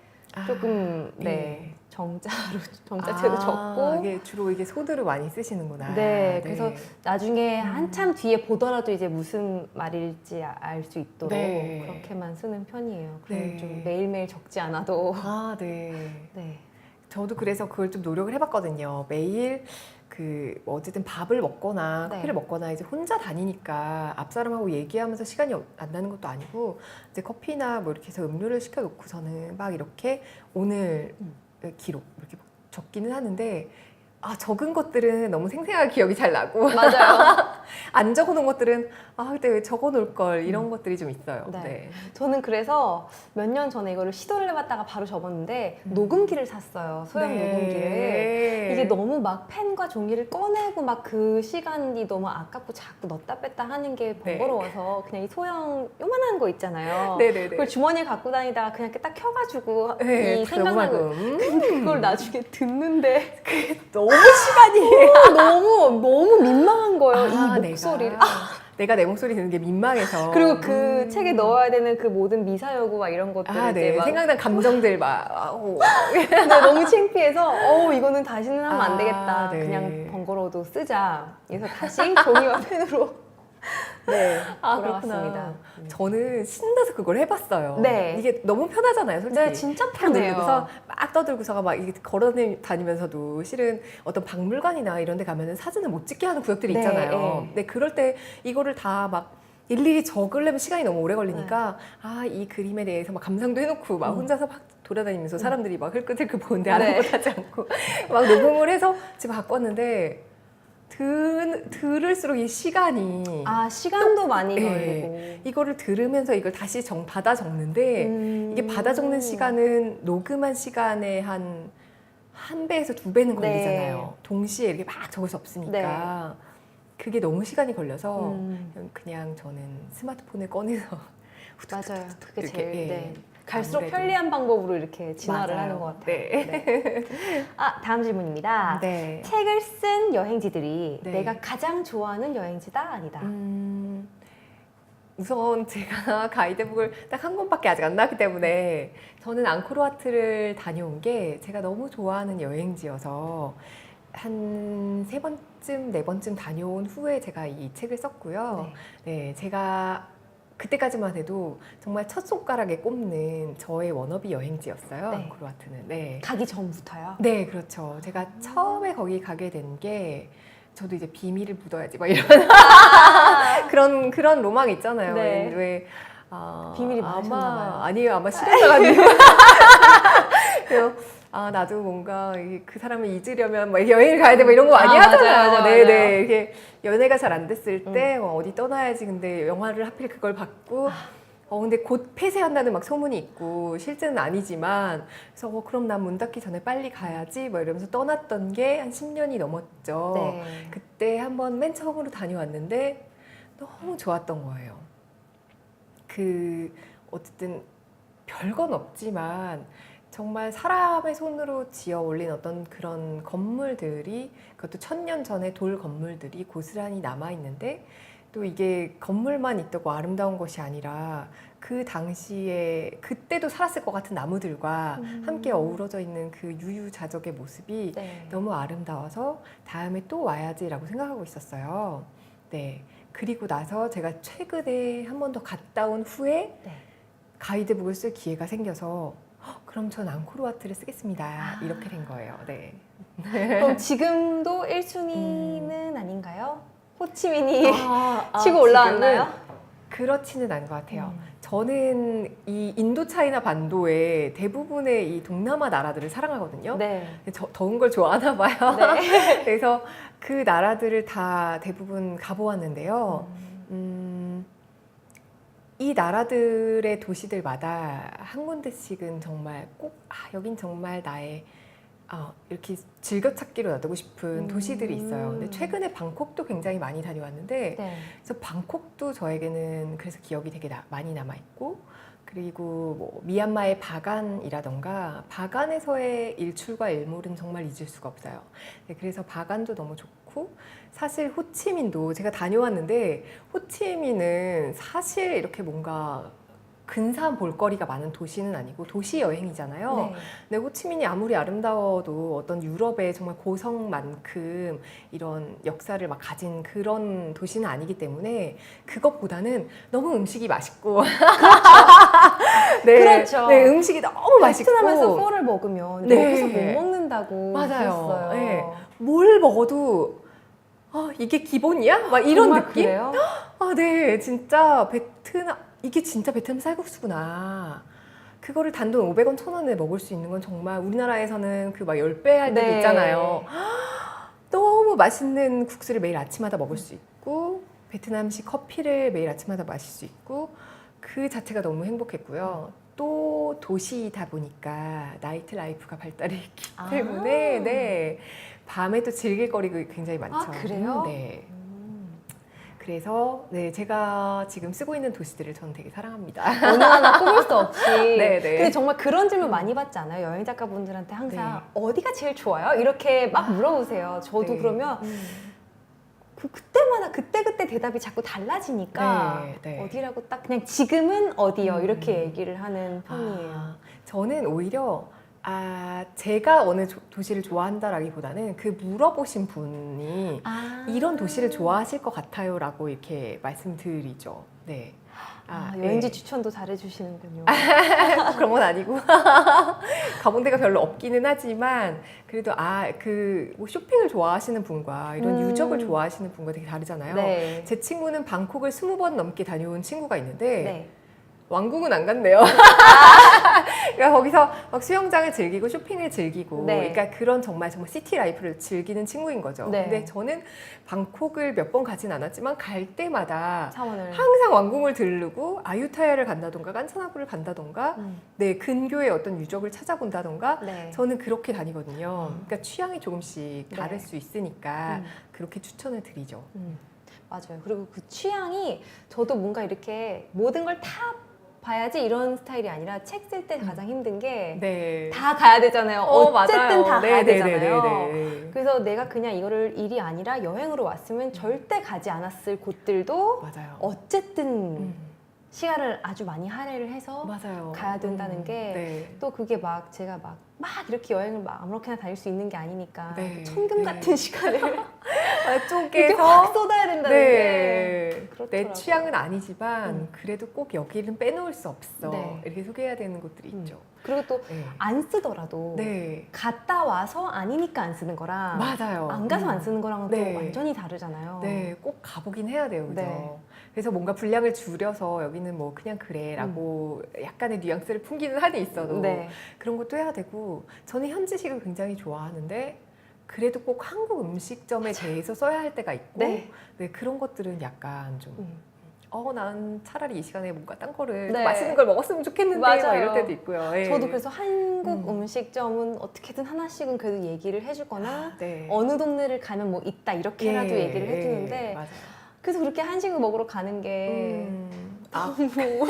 조금 네. 정자체로 적고 이게 주로 이게 소드로 많이 쓰시는구나. 네, 그래서 나중에 한참 뒤에 보더라도 이제 무슨 말일지 알 수 있도록 네. 그렇게만 쓰는 편이에요. 그럼 네. 좀 매일매일 적지 않아도 네. 네. 저도 그래서 그걸 좀 노력을 해봤거든요. 매일 뭐 어쨌든 밥을 먹거나 네. 커피를 먹거나 이제 혼자 다니니까 앞 사람하고 얘기하면서 시간이 안 나는 것도 아니고 이제 커피나 뭐 이렇게 해서 음료를 시켜놓고서는 막 이렇게 오늘 기록 이렇게 적기는 하는데 적은 것들은 너무 생생하게 기억이 잘 나고 맞아요. 안 적어놓은 것들은 근데 왜 적어놓을 걸 이런 것들이 좀 있어요. 네. 네. 저는 그래서 몇 년 전에 이거를 시도를 해봤다가 바로 접었는데 녹음기를 샀어요. 소형 네. 녹음기를. 이게 너무 막 펜과 종이를 꺼내고 막 그 시간이 너무 아깝고 자꾸 넣었다 뺐다 하는 게 번거로워서 그냥 이 소형 요만한 거 있잖아요. 네네네. 그걸 주머니에 갖고 다니다가 그냥 이렇게 딱 켜가지고 네, 이 생각나는 거. 근데 그걸 나중에 듣는데 너무 시간이 너무 민망한 거예요. 이 목소리를. 내가 내 목소리 듣는 게 민망해서. 그리고 그 책에 넣어야 되는 그 모든 미사여구 막 이런 것들을 이제 네. 막 생각난 감정들 근데 너무 창피해서 이거는 다시는 하면 안 되겠다. 네. 그냥 번거로워도 쓰자. 그래서 다시 종이와 펜으로 네. 돌아왔습니다. 저는 신나서 그걸 해봤어요. 네. 이게 너무 편하잖아요, 솔직히. 네, 진짜 그냥 편해요. 누르고서 막 떠들고서가 막 이게 걸어 다니면서도 실은 어떤 박물관이나 이런 데 가면은 사진을 못 찍게 하는 구역들이 네, 있잖아요. 네. 근데 그럴 때 이거를 다 막 일일이 적으려면 시간이 너무 오래 걸리니까 이 그림에 대해서 막 감상도 해놓고 막 혼자서 막 돌아다니면서 사람들이 막 흘끗흘끗 보는데 아무것도 하지 않고 막 녹음을 해서 집에 갖고 왔는데 들을수록 이 시간이 시간도 많이 네. 걸리고 이거를 들으면서 이걸 다시 받아 적는데 이게 받아 적는 시간은 녹음한 시간의 한 배에서 두 배는 걸리잖아요. 네. 동시에 이렇게 막 적을 수 없으니까 그게 너무 시간이 걸려서 그냥 저는 스마트폰을 꺼내서 맞아요. 그게 이렇게, 제일 예. 갈수록 아무래도. 편리한 방법으로 이렇게 진화를 맞아요. 하는 것 같아요. 네. 다음 질문입니다. 네. 책을 쓴 여행지들이 네. 내가 가장 좋아하는 여행지다 아니다. 우선 제가 가이드북을 딱 한 권밖에 아직 안 나왔기 때문에 저는 앙코르와트를 다녀온 게 제가 너무 좋아하는 여행지여서 한 3번쯤, 4번쯤 다녀온 후에 제가 이 책을 썼고요. 네, 제가 그때까지만 해도 정말 첫 손가락에 꼽는 저의 워너비 여행지였어요. 네. 앙코르와트는. 네. 가기 전부터요? 네, 그렇죠. 제가 처음에 거기 가게 된 게 저도 이제 비밀을 묻어야지 막 이런 그런 로망 있잖아요. 네. 왜 비밀이 많으셨나 봐요. 아니에요. 아마 실현자가지고 나도 뭔가 그 사람을 잊으려면 막 여행을 가야 돼 뭐 이런 거 많이 하잖아요. 맞아요. 네네. 이게 연애가 잘 안 됐을 때 어디 떠나야지. 근데 영화를 하필 그걸 받고 근데 곧 폐쇄한다는 막 소문이 있고 실제는 아니지만 그래서 그럼 난 문 닫기 전에 빨리 가야지 뭐 이러면서 떠났던 게 한 10년이 넘었죠. 네. 그때 한번 맨 처음으로 다녀왔는데 너무 좋았던 거예요. 어쨌든 별건 없지만 정말 사람의 손으로 지어 올린 어떤 그런 건물들이 그것도 1000년 전의 돌 건물들이 고스란히 남아있는데 또 이게 건물만 있다고 아름다운 것이 아니라 그 당시에 그때도 살았을 것 같은 나무들과 함께 어우러져 있는 그 유유자적의 모습이 너무 아름다워서 다음에 또 와야지라고 생각하고 있었어요. 네. 그리고 나서 제가 최근에 한 번 더 갔다 온 후에 가이드북을 쓸 기회가 생겨서 그럼 전 앙코르와트를 쓰겠습니다. 이렇게 된 거예요. 네. 그럼 지금도 1순위는 아닌가요? 호치민이 치고 지금은 올라왔나요? 그렇지는 않은 것 같아요. 저는 이 인도차이나 반도의 대부분의 이 동남아 나라들을 사랑하거든요. 네. 더운 걸 좋아하나 봐요. 네. 그래서 그 나라들을 다 대부분 가보았는데요. 이 나라들의 도시들마다 한 군데씩은 정말 꼭 여긴 정말 나의 이렇게 즐겨찾기로 놔두고 싶은 도시들이 있어요. 근데 최근에 방콕도 굉장히 많이 다녀왔는데 그래서 방콕도 저에게는 그래서 기억이 되게 많이 남아있고 그리고 뭐 미얀마의 바간이라던가 바간에서의 일출과 일몰은 정말 잊을 수가 없어요. 네, 그래서 바간도 너무 좋고 사실 호치민도 제가 다녀왔는데 호치민은 사실 이렇게 뭔가 근사한 볼거리가 많은 도시는 아니고 도시 여행이잖아요. 근데 호치민이 아무리 아름다워도 어떤 유럽의 정말 고성만큼 이런 역사를 막 가진 그런 도시는 아니기 때문에 그것보다는 너무 음식이 맛있고 그렇죠. 네, 음식이 너무 맛있고 베트남에서 포를 먹으면 여기서 못 먹는다고 맞아요. 들었어요. 네. 뭘 먹어도 이게 기본이야? 막 이런 정말 느낌? 그래요? 네, 진짜 이게 진짜 베트남 쌀국수구나. 그거를 단돈 500원, 1000원에 먹을 수 있는 건 정말 우리나라에서는 그 막 10배 할 때도 있잖아요. 너무 맛있는 국수를 매일 아침마다 먹을 수 있고 베트남식 커피를 매일 아침마다 마실 수 있고 그 자체가 너무 행복했고요. 또 도시이다 보니까 나이트 라이프가 발달해 있기 아. 때문에 네, 밤에 또 즐길 거리가 굉장히 많죠. 그래요? 네. 그래서 네, 제가 지금 쓰고 있는 도시들을 저는 되게 사랑합니다. 어느 하나 꼽을 수 없이. 네, 네. 근데 정말 그런 질문 많이 받지 않아요? 여행 작가분들한테 항상 어디가 제일 좋아요? 이렇게 막 물어보세요. 저도 네. 그러면 그때마다 그때그때 대답이 자꾸 달라지니까 네, 네. 어디라고 딱 그냥 지금은 어디요? 음. 이렇게 얘기를 하는 편이에요. 아, 저는 오히려 제가 어느 도시를 좋아한다라기보다는 그 물어보신 분이 이런 도시를 좋아하실 것 같아요라고 이렇게 말씀드리죠. 네. 여행지 네. 추천도 잘해주시는군요. 그런 건 아니고 가본 데가 별로 없기는 하지만 그래도 뭐 쇼핑을 좋아하시는 분과 이런 유적을 좋아하시는 분과 되게 다르잖아요. 네. 제 친구는 방콕을 20번 넘게 다녀온 친구가 있는데 네. 왕궁은 안 갔네요. 그러니까 거기서 막 수영장을 즐기고 쇼핑을 즐기고, 네. 그러니까 그런 정말 시티 라이프를 즐기는 친구인 거죠. 네. 근데 저는 방콕을 몇 번 가진 않았지만 갈 때마다 차원을. 항상 왕궁을 들르고 아유타야를 간다던가 깐차나구를 간다던가, 네, 근교의 어떤 유적을 찾아본다던가, 네. 저는 그렇게 다니거든요. 그러니까 취향이 조금씩 다를 네. 수 있으니까 그렇게 추천을 드리죠. 맞아요. 그리고 그 취향이 저도 뭔가 이렇게 모든 걸 다 봐야지 이런 스타일이 아니라 책 쓸 때 가장 힘든 게 다 네. 가야 되잖아요. 어쨌든 맞아요. 다 가야 되잖아요. 네. 그래서 내가 그냥 이거를 일이 아니라 여행으로 왔으면 절대 가지 않았을 곳들도 맞아요. 어쨌든 시간을 아주 많이 할애를 해서 맞아요. 가야 된다는 게 네. 또 그게 막 제가 막 이렇게 여행을 막 아무렇게나 다닐 수 있는 게 아니니까 네. 천금 같은 시간을 이렇게 쪼개서 확 쏟아야 된다는 게 네. 내 그렇더라고요. 취향은 아니지만 그래도 꼭 여기는 빼놓을 수 없어. 네. 이렇게 소개해야 되는 곳들이 있죠. 그리고 또 네. 안 쓰더라도 네. 갔다 와서 아니니까 안 쓰는 거랑 맞아요. 안 가서 안 쓰는 거랑은 네. 또 완전히 다르잖아요. 네, 꼭 가보긴 해야 돼요, 그죠? 네. 그래서 뭔가 분량을 줄여서 여기는 뭐 그냥 그래라고 약간의 뉘앙스를 풍기는 한이 있어도 네. 그런 것도 해야 되고, 저는 현지식을 굉장히 좋아하는데 그래도 꼭 한국 음식점에 대해서 써야 할 때가 있고, 네. 네, 그런 것들은 약간 좀 난 차라리 이 시간에 뭔가 딴 거를 네. 맛있는 걸 먹었으면 좋겠는데 막 맞아요. 이럴 때도 있고요. 예. 저도 그래서 한국 음식점은 어떻게든 하나씩은 그래도 얘기를 해주거나 네. 어느 동네를 가면 뭐 있다 이렇게라도 예, 얘기를 해주는데 맞아요. 그래서 그렇게 한식을 먹으러 가는 게 너무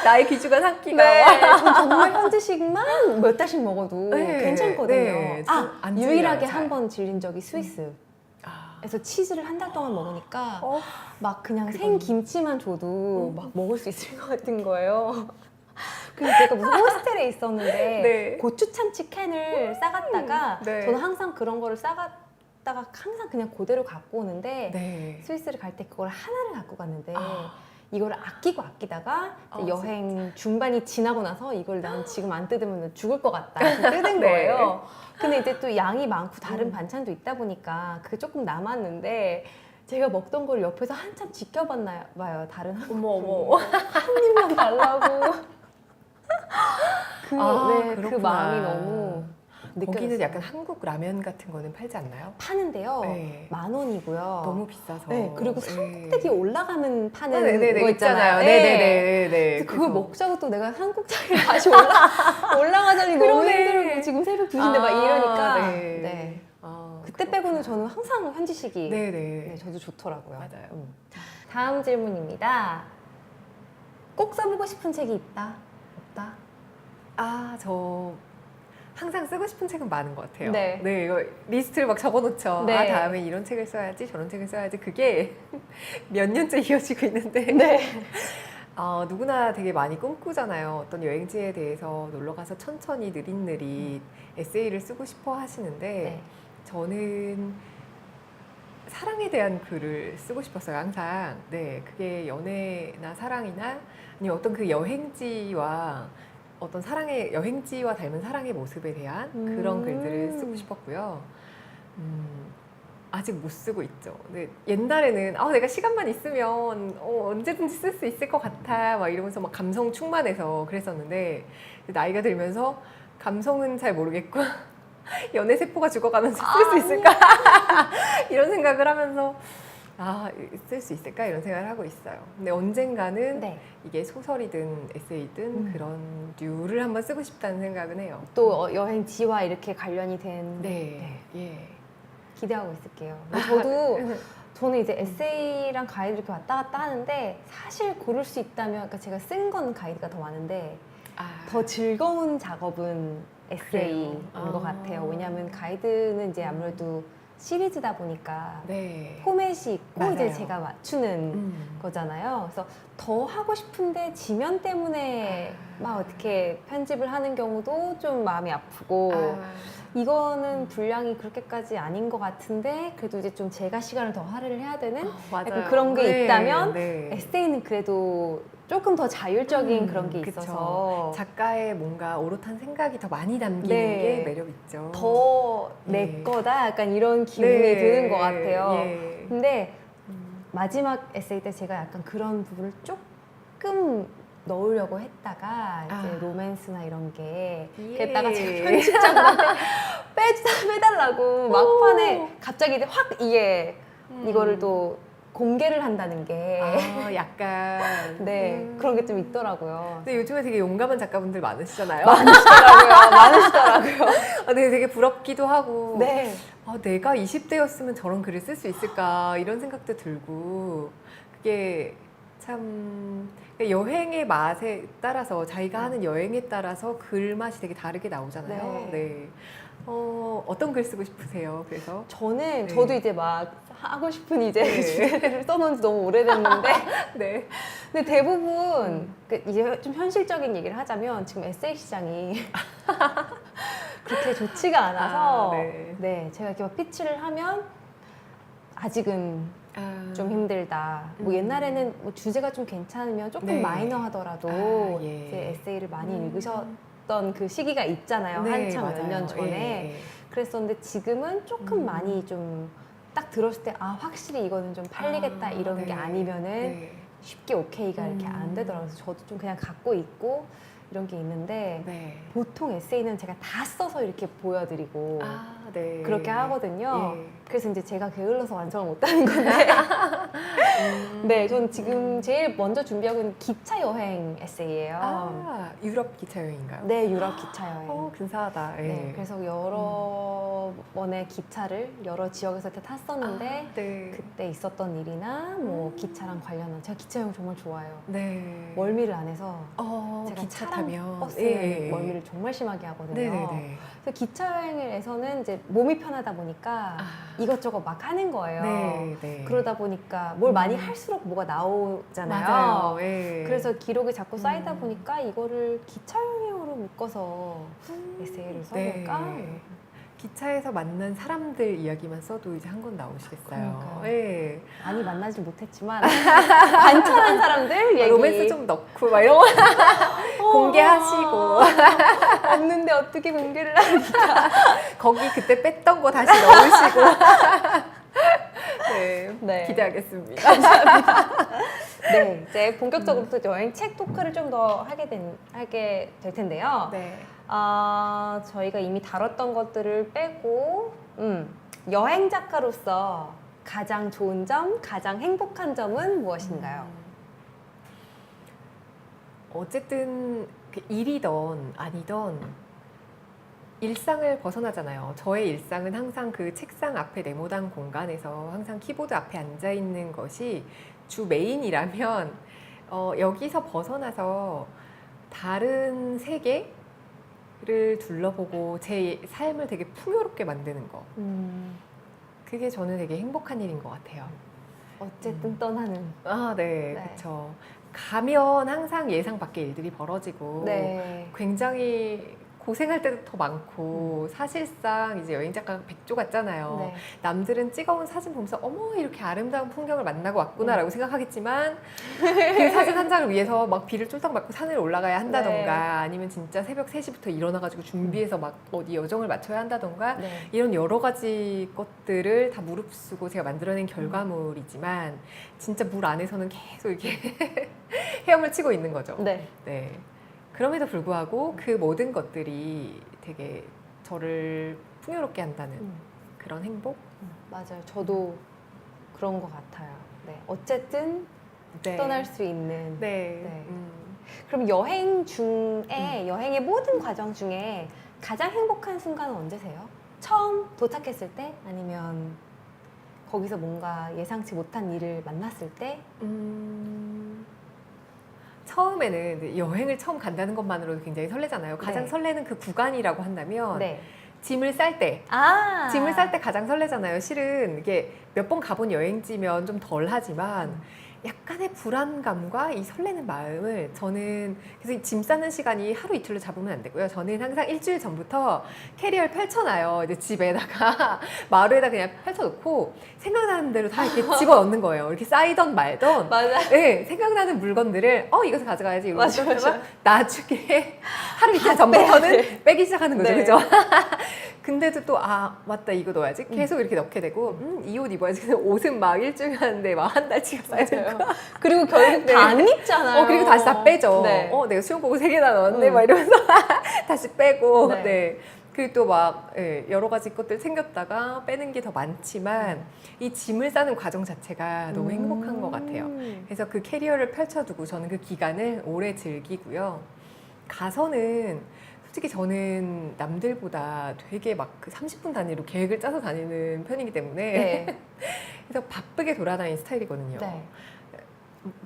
나의 귀중한 한 끼가 네, 전 정말 현지식만 몇 달씩 먹어도 네, 괜찮거든요. 네, 안 유일하게 질려요, 잘. 한 번 질린 적이 스위스. 그래서 치즈를 한 달 동안 먹으니까 막 그냥 생 김치만 줘도 막 먹을 수 있을 것 같은 거예요. 그래서 제가 무슨 호스텔에 있었는데 네. 고추참치 캔을 싸갔다가 네. 저는 항상 그런 거를 싸갔다가 항상 그냥 그대로 갖고 오는데 네. 스위스를 갈 때 그걸 하나를 갖고 갔는데 이거를 아끼고 아끼다가 이제 여행 중반이 지나고 나서 이걸 난 지금 안 뜯으면 죽을 것 같다. 그래서 뜯은 네. 거예요. 근데 이제 또 양이 많고 다른 반찬도 있다 보니까 그게 조금 남았는데 제가 먹던 걸 옆에서 한참 지켜봤나 봐요. 다른 어머. 한 입만 달라고. 그 그렇구나. 마음이 너무 느껴졌어요. 거기는 약간 한국 라면 같은 거는 팔지 않나요? 파는데요. 네. 10,000원이고요. 너무 비싸서. 네, 그리고 산꼭대기 올라가면 파는 네네네, 거 있잖아요. 네. 네네네. 그걸 먹자고 또 내가 한국장에 다시 올라가자니 너무 그러네. 힘들고 지금 새벽 2시인데 막 이러니까 네. 그때 빼고는 저는 항상 현지식이 네네. 네, 저도 좋더라고요. 맞아요. 다음 질문입니다. 꼭 써보고 싶은 책이 있다? 없다? 저 항상 쓰고 싶은 책은 많은 것 같아요. 네. 이거 리스트를 막 적어놓죠. 네. 다음에 이런 책을 써야지, 저런 책을 써야지. 그게 몇 년째 이어지고 있는데. 네. 누구나 되게 많이 꿈꾸잖아요. 어떤 여행지에 대해서 놀러 가서 천천히 느릿느릿 에세이를 쓰고 싶어 하시는데, 네. 저는 사랑에 대한 글을 쓰고 싶었어요, 항상. 네, 그게 연애나 사랑이나 아니면 어떤 그 여행지와 어떤 여행지와 닮은 사랑의 모습에 대한 그런 글들을 쓰고 싶었고요. 아직 못 쓰고 있죠. 근데 옛날에는 내가 시간만 있으면 언제든지 쓸 수 있을 것 같아 막 이러면서 막 감성 충만해서 그랬었는데, 나이가 들면서 감성은 잘 모르겠고 연애 세포가 죽어가면서 쓸 수 있을까? 이런 생각을 하면서 쓸 수 있을까? 이런 생각을 하고 있어요. 근데 언젠가는 네. 이게 소설이든 에세이든 그런 류를 한번 쓰고 싶다는 생각은 해요. 또 여행지와 이렇게 관련이 된 네. 예. 기대하고 있을게요. 저는 이제 에세이랑 가이드 이렇게 왔다 갔다 하는데 사실 고를 수 있다면 그러니까 제가 쓴 건 가이드가 더 많은데 더 즐거운 작업은 에세이인 그래요? 것 같아요. 왜냐하면 가이드는 이제 아무래도 시리즈다 보니까 네. 포맷이 있고 맞아요. 이제 제가 맞추는 거잖아요. 그래서 더 하고 싶은데 지면 때문에 막 어떻게 편집을 하는 경우도 좀 마음이 아프고 이거는 분량이 그렇게까지 아닌 것 같은데 그래도 이제 좀 제가 시간을 더 할애를 해야 되는 맞아요. 약간 그런 게 네, 있다면 네. 에세이는 그래도 조금 더 자율적인 그런 게 그쵸. 있어서 작가의 뭔가 오롯한 생각이 더 많이 담기는 네. 게 매력 있죠. 더 내 예. 거다 약간 이런 기분이 네. 드는 것 같아요. 예. 근데 마지막 에세이 때 제가 약간 그런 부분을 조금 넣으려고 했다가 이제 로맨스나 이런 게 그랬다가 제가 편집자분한테 빼달라고 막판에 갑자기 확 이거를 또 공개를 한다는 게 약간 네, 그런 게 좀 있더라고요. 근데 요즘에 되게 용감한 작가분들 많으시잖아요. 많으시더라고요. 근데 되게 부럽기도 하고 네. 내가 20대였으면 저런 글을 쓸 수 있을까 이런 생각도 들고 그게 참 여행의 맛에 따라서 자기가 하는 여행에 따라서 글 맛이 되게 다르게 나오잖아요. 네. 어떤 글 쓰고 싶으세요? 그래서 저도 이제 막 하고 싶은 이제 주제를 써놓은 지 너무 오래됐는데 네. 근데 대부분 이제 좀 현실적인 얘기를 하자면 지금 에세이 시장이 그렇게 좋지가 않아서 네, 제가 이렇게 막 피치를 하면 아직은 좀 힘들다. 뭐 옛날에는 뭐 주제가 좀 괜찮으면 조금 마이너하더라도 이제 에세이를 많이 읽으셨던 그 시기가 있잖아요. 한참 몇 년 전에. 그랬었는데 지금은 조금 많이 좀 딱 들었을 때 확실히 이거는 좀 팔리겠다 이런 게 아니면은 쉽게 오케이가 이렇게 안 되더라고요. 그래서 저도 좀 그냥 갖고 있고 이런 게 있는데 보통 에세이는 제가 다 써서 이렇게 보여드리고 그렇게 하거든요. 그래서 이제 제가 게을러서 완성을 못하는 건데 네, 저는 지금 제일 먼저 준비하고 있는 기차 여행 에세이예요. 유럽 기차 여행인가요? 네, 유럽 기차 여행. 근사하다. 네, 그래서 여러 번의 기차를 여러 지역에서 이렇게 탔었는데 그때 있었던 일이나 뭐 기차랑 관련한 제가 기차 여행 정말 좋아해요. 멀미를 안 해서 제가 기차 차랑 타면 버스는 멀미를 정말 심하게 하거든요. 그래서 기차 여행에서는 이제 몸이 편하다 보니까 이것저것 막 하는 거예요. 그러다 보니까 뭘 많이 할수록 뭐가 나오잖아요. 맞아요. 그래서 기록이 자꾸 쌓이다 보니까 이거를 기차 여행으로 묶어서 에세이를 써볼까? 기차에서 만난 사람들 이야기만 써도 이제 한 권 나오시겠어요. 많이 만나지 못했지만 관찰한 사람들 얘기 로맨스 좀 넣고 막 이런 거 공개하시고 없는데 어떻게 공개를 합니까? 거기 그때 뺐던 거 다시 넣으시고 기대하겠습니다. 감사합니다. 네, 이제 본격적으로 또 여행 책 토크를 좀 더 하게 될 텐데요. 저희가 이미 다뤘던 것들을 빼고 여행 작가로서 가장 좋은 점, 가장 행복한 점은 무엇인가요? 어쨌든 그 일이던 아니던 일상을 벗어나잖아요. 저의 일상은 항상 그 책상 앞에 네모난 공간에서 항상 키보드 앞에 앉아 있는 것이 주 메인이라면 여기서 벗어나서 다른 세계를 둘러보고 제 삶을 되게 풍요롭게 만드는 거. 그게 저는 되게 행복한 일인 것 같아요. 어쨌든 떠나는. 그렇죠. 가면 항상 예상 밖의 일들이 벌어지고 굉장히 고생할 때도 더 많고 사실상 이제 여행 작가가 백조 같잖아요. 남들은 찍어온 사진 보면서 어머 이렇게 아름다운 풍경을 만나고 왔구나라고 생각하겠지만 그 사진 한 장을 위해서 막 비를 쫄딱 맞고 산을 올라가야 한다던가 아니면 진짜 새벽 3시부터 일어나가지고 준비해서 막 어디 여정을 마쳐야 한다던가 이런 여러 가지 것들을 다 무릅쓰고 제가 만들어낸 결과물이지만 진짜 물 안에서는 계속 이렇게 헤엄을 치고 있는 거죠. 그럼에도 불구하고 그 모든 것들이 되게 저를 풍요롭게 한다는 그런 행복? 맞아요. 저도 그런 것 같아요. 네. 어쨌든 네. 떠날 수 있는. 네. 네. 그럼 여행 중에 여행의 모든 과정 중에 가장 행복한 순간은 언제세요? 처음 도착했을 때? 아니면 거기서 뭔가 예상치 못한 일을 만났을 때? 처음에는 이제 여행을 처음 간다는 것만으로도 굉장히 설레잖아요. 가장 네. 설레는 그 구간이라고 한다면 네. 짐을 쌀 때. 아. 짐을 쌀 때 가장 설레잖아요. 실은 이게 몇 번 가본 여행지면 좀 덜 하지만 약간의 불안감과 이 설레는 마음을 저는 그래서 짐 싸는 시간이 하루 이틀로 잡으면 안 되고요. 저는 항상 일주일 전부터 캐리어를 펼쳐놔요. 이제 집에다가 마루에다 그냥 펼쳐놓고 생각나는 대로 다 이렇게 집어넣는 거예요. 이렇게 쌓이던 말던 맞아. 네, 생각나는 물건들을 이것을 가져가야지 이러고 맞아, 맞아. 있다가 나중에 하루 이틀 전부터는 빼기 시작하는 거죠. 네. 그죠? 근데도 또 맞다 이거 넣어야지 계속 이렇게 넣게 되고 이 옷 입어야지. 그래서 옷은 막 일주일 하는데 막 한 달치가 쌓여 있고 그리고 결국 네. 다 안 입잖아요. 그리고 다시 다 빼죠. 네. 내가 수영복을 3개나 넣었네 막 이러면서 다시 빼고 네. 네. 그리고 또 막 여러 가지 것들 생겼다가 빼는 게 더 많지만 이 짐을 싸는 과정 자체가 너무 행복한 것 같아요. 그래서 그 캐리어를 펼쳐두고 저는 그 기간을 오래 즐기고요. 가서는 솔직히 저는 남들보다 되게 막 그 30분 단위로 계획을 짜서 다니는 편이기 때문에 네. 그래서 바쁘게 돌아다니는 스타일이거든요. 네.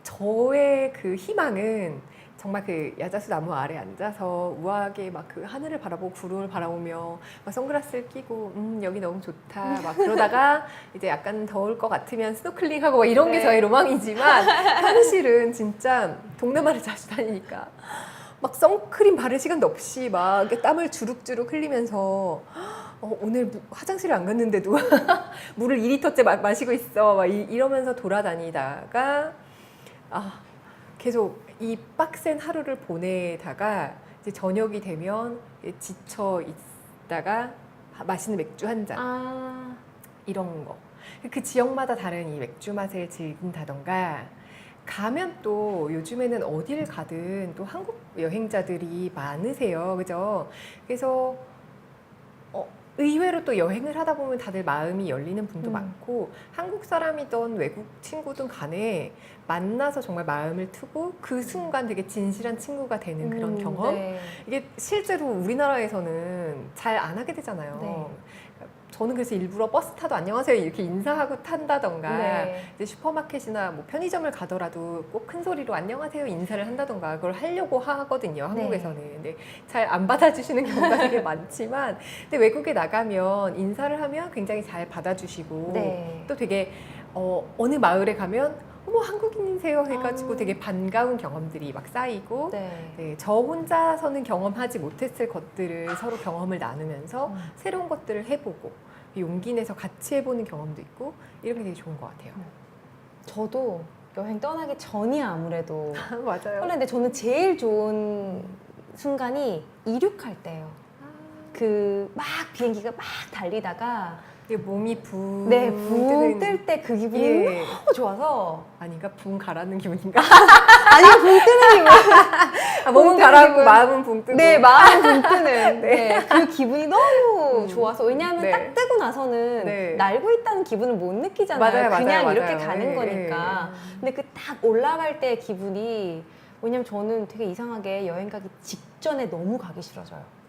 저의 그 희망은 정말 그 야자수 나무 아래 앉아서 우아하게 막 그 하늘을 바라보고 구름을 바라보며 막 선글라스를 끼고 여기 너무 좋다 막 그러다가 이제 약간 더울 것 같으면 스노클링하고 막 이런 게 네. 저의 로망이지만 현실은 진짜 동네마를 자주 다니니까 막 선크림 바를 시간도 없이 막 이렇게 땀을 주룩주룩 흘리면서 오늘 화장실을 안 갔는데도 물을 2리터째 마시고 있어 막 이러면서 돌아다니다가 계속 이 빡센 하루를 보내다가 이제 저녁이 되면 지쳐 있다가 맛있는 맥주 한 잔 이런 거. 그 지역마다 다른 이 맥주 맛을 즐긴다던가 가면 또 요즘에는 어딜 가든 또 한국 여행자들이 많으세요. 그죠? 그래서 의외로 또 여행을 하다 보면 다들 마음이 열리는 분도 많고 한국 사람이든 외국 친구든 간에 만나서 정말 마음을 트고 그 순간 되게 진실한 친구가 되는 그런 경험 네. 이게 실제로 우리나라에서는 잘 안 하게 되잖아요. 네. 저는 그래서 일부러 버스 타도 안녕하세요 이렇게 인사하고 탄다던가 네. 이제 슈퍼마켓이나 뭐 편의점을 가더라도 꼭 큰 소리로 안녕하세요 인사를 한다던가 그걸 하려고 하거든요. 한국에서는. 근데 잘 안 받아주시는 경우가 되게 많지만 근데 외국에 나가면 인사를 하면 굉장히 잘 받아주시고 네. 또 되게 어느 마을에 가면 어머 한국인이세요 해가지고 되게 반가운 경험들이 막 쌓이고 네. 네, 저 혼자서는 경험하지 못했을 것들을 서로 경험을 나누면서 새로운 것들을 해보고 용기 내서 같이 해보는 경험도 있고 이런 게 되게 좋은 것 같아요. 저도 여행 떠나기 전이 아무래도 맞아요. 설레는데 저는 제일 좋은 순간이 이륙할 때예요. 그 막 비행기가 막 달리다가 이게 몸이 붕 네, 붕 뜨는 뜰 때 그 기분이 예. 너무 좋아서 아닌가? 붕 가라는 기분인가? 아니요 붕 뜨는 기분 몸은 뜨는 가라앉고 기분. 마음은 붕 뜨고 네 마음 붕 뜨는 네, 그 기분이 너무 좋아서 왜냐하면 네. 딱 뜨고 나서는 네. 날고 있다는 기분을 못 느끼잖아요. 맞아요, 그냥 맞아요, 이렇게 맞아요. 가는 예, 거니까 근데 그 딱 올라갈 때의 기분이 왜냐면 저는 되게 이상하게 여행 가기 직전에 너무 가기 싫어져요.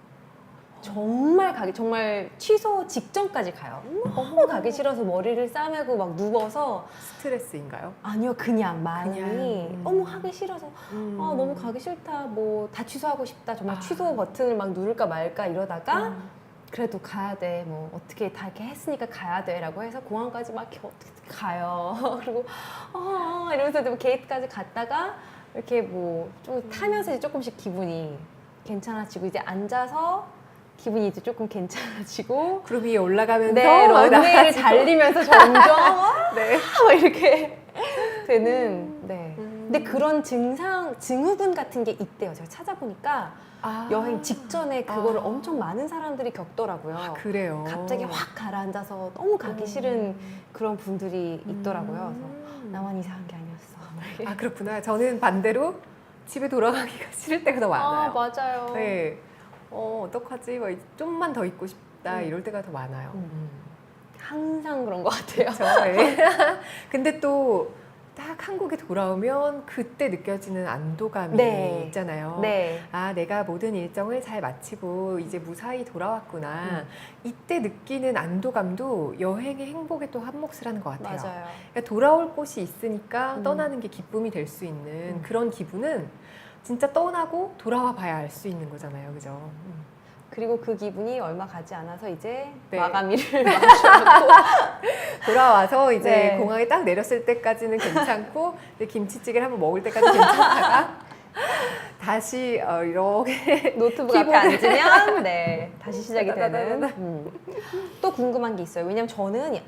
정말 취소 직전까지 가요. 너무 가기 싫어서 머리를 싸매고 막 누워서 스트레스인가요? 아니요 그냥 마음이 그냥, 너무 하기 싫어서 너무 가기 싫다 뭐 다 취소하고 싶다 정말 취소 버튼을 막 누를까 말까 이러다가 그래도 가야 돼 뭐 어떻게 다 이렇게 했으니까 가야 돼 라고 해서 공항까지 막 이렇게 어떻게 가요 그리고 이러면서 좀 게이트까지 갔다가 이렇게 뭐 좀 타면서 이제 조금씩 기분이 괜찮아지고 이제 앉아서 기분이 이제 조금 괜찮아지고 그룹 위에 올라가면서 네, 런웨이를 나가지고. 달리면서 점점 네. 막 이렇게 되는 네. 근데 그런 증후군 같은 게 있대요. 제가 찾아보니까 여행 직전에 그거를 엄청 많은 사람들이 겪더라고요. 그래요. 갑자기 확 가라앉아서 너무 가기 싫은 그런 분들이 있더라고요. 그래서 나만 이상한 게 아니었어. 그렇구나. 저는 반대로 집에 돌아가기가 싫을 때가 더 많아요. 맞아요. 네. 어떡하지? 뭐 좀만 더 있고 싶다 이럴 때가 더 많아요. 항상 그런 것 같아요. 그렇죠. 예. 근데 또 딱 한국에 돌아오면 그때 느껴지는 안도감이 네. 있잖아요. 네. 아, 내가 모든 일정을 잘 마치고 이제 무사히 돌아왔구나. 이때 느끼는 안도감도 여행의 행복에 또 한 몫을 하는 것 같아요. 맞아요. 그러니까 돌아올 곳이 있으니까 음. 떠나는 게 기쁨이 될 수 있는 그런 기분은 진짜 떠나고 돌아와 봐야 알 수 있는 거잖아요. 그죠? 그리고 그 기분이 얼마 가지 않아서 이제 네. 마감일을 맞추고 돌아와서 이제 네. 공항에 딱 내렸을 때까지는 괜찮고 이제 김치찌개를 한번 먹을 때까지 괜찮다가 다시 이렇게 노트북 앞에 앉으면 네 다시 시작이 되는. 또 궁금한 게 있어요. 왜냐면 저는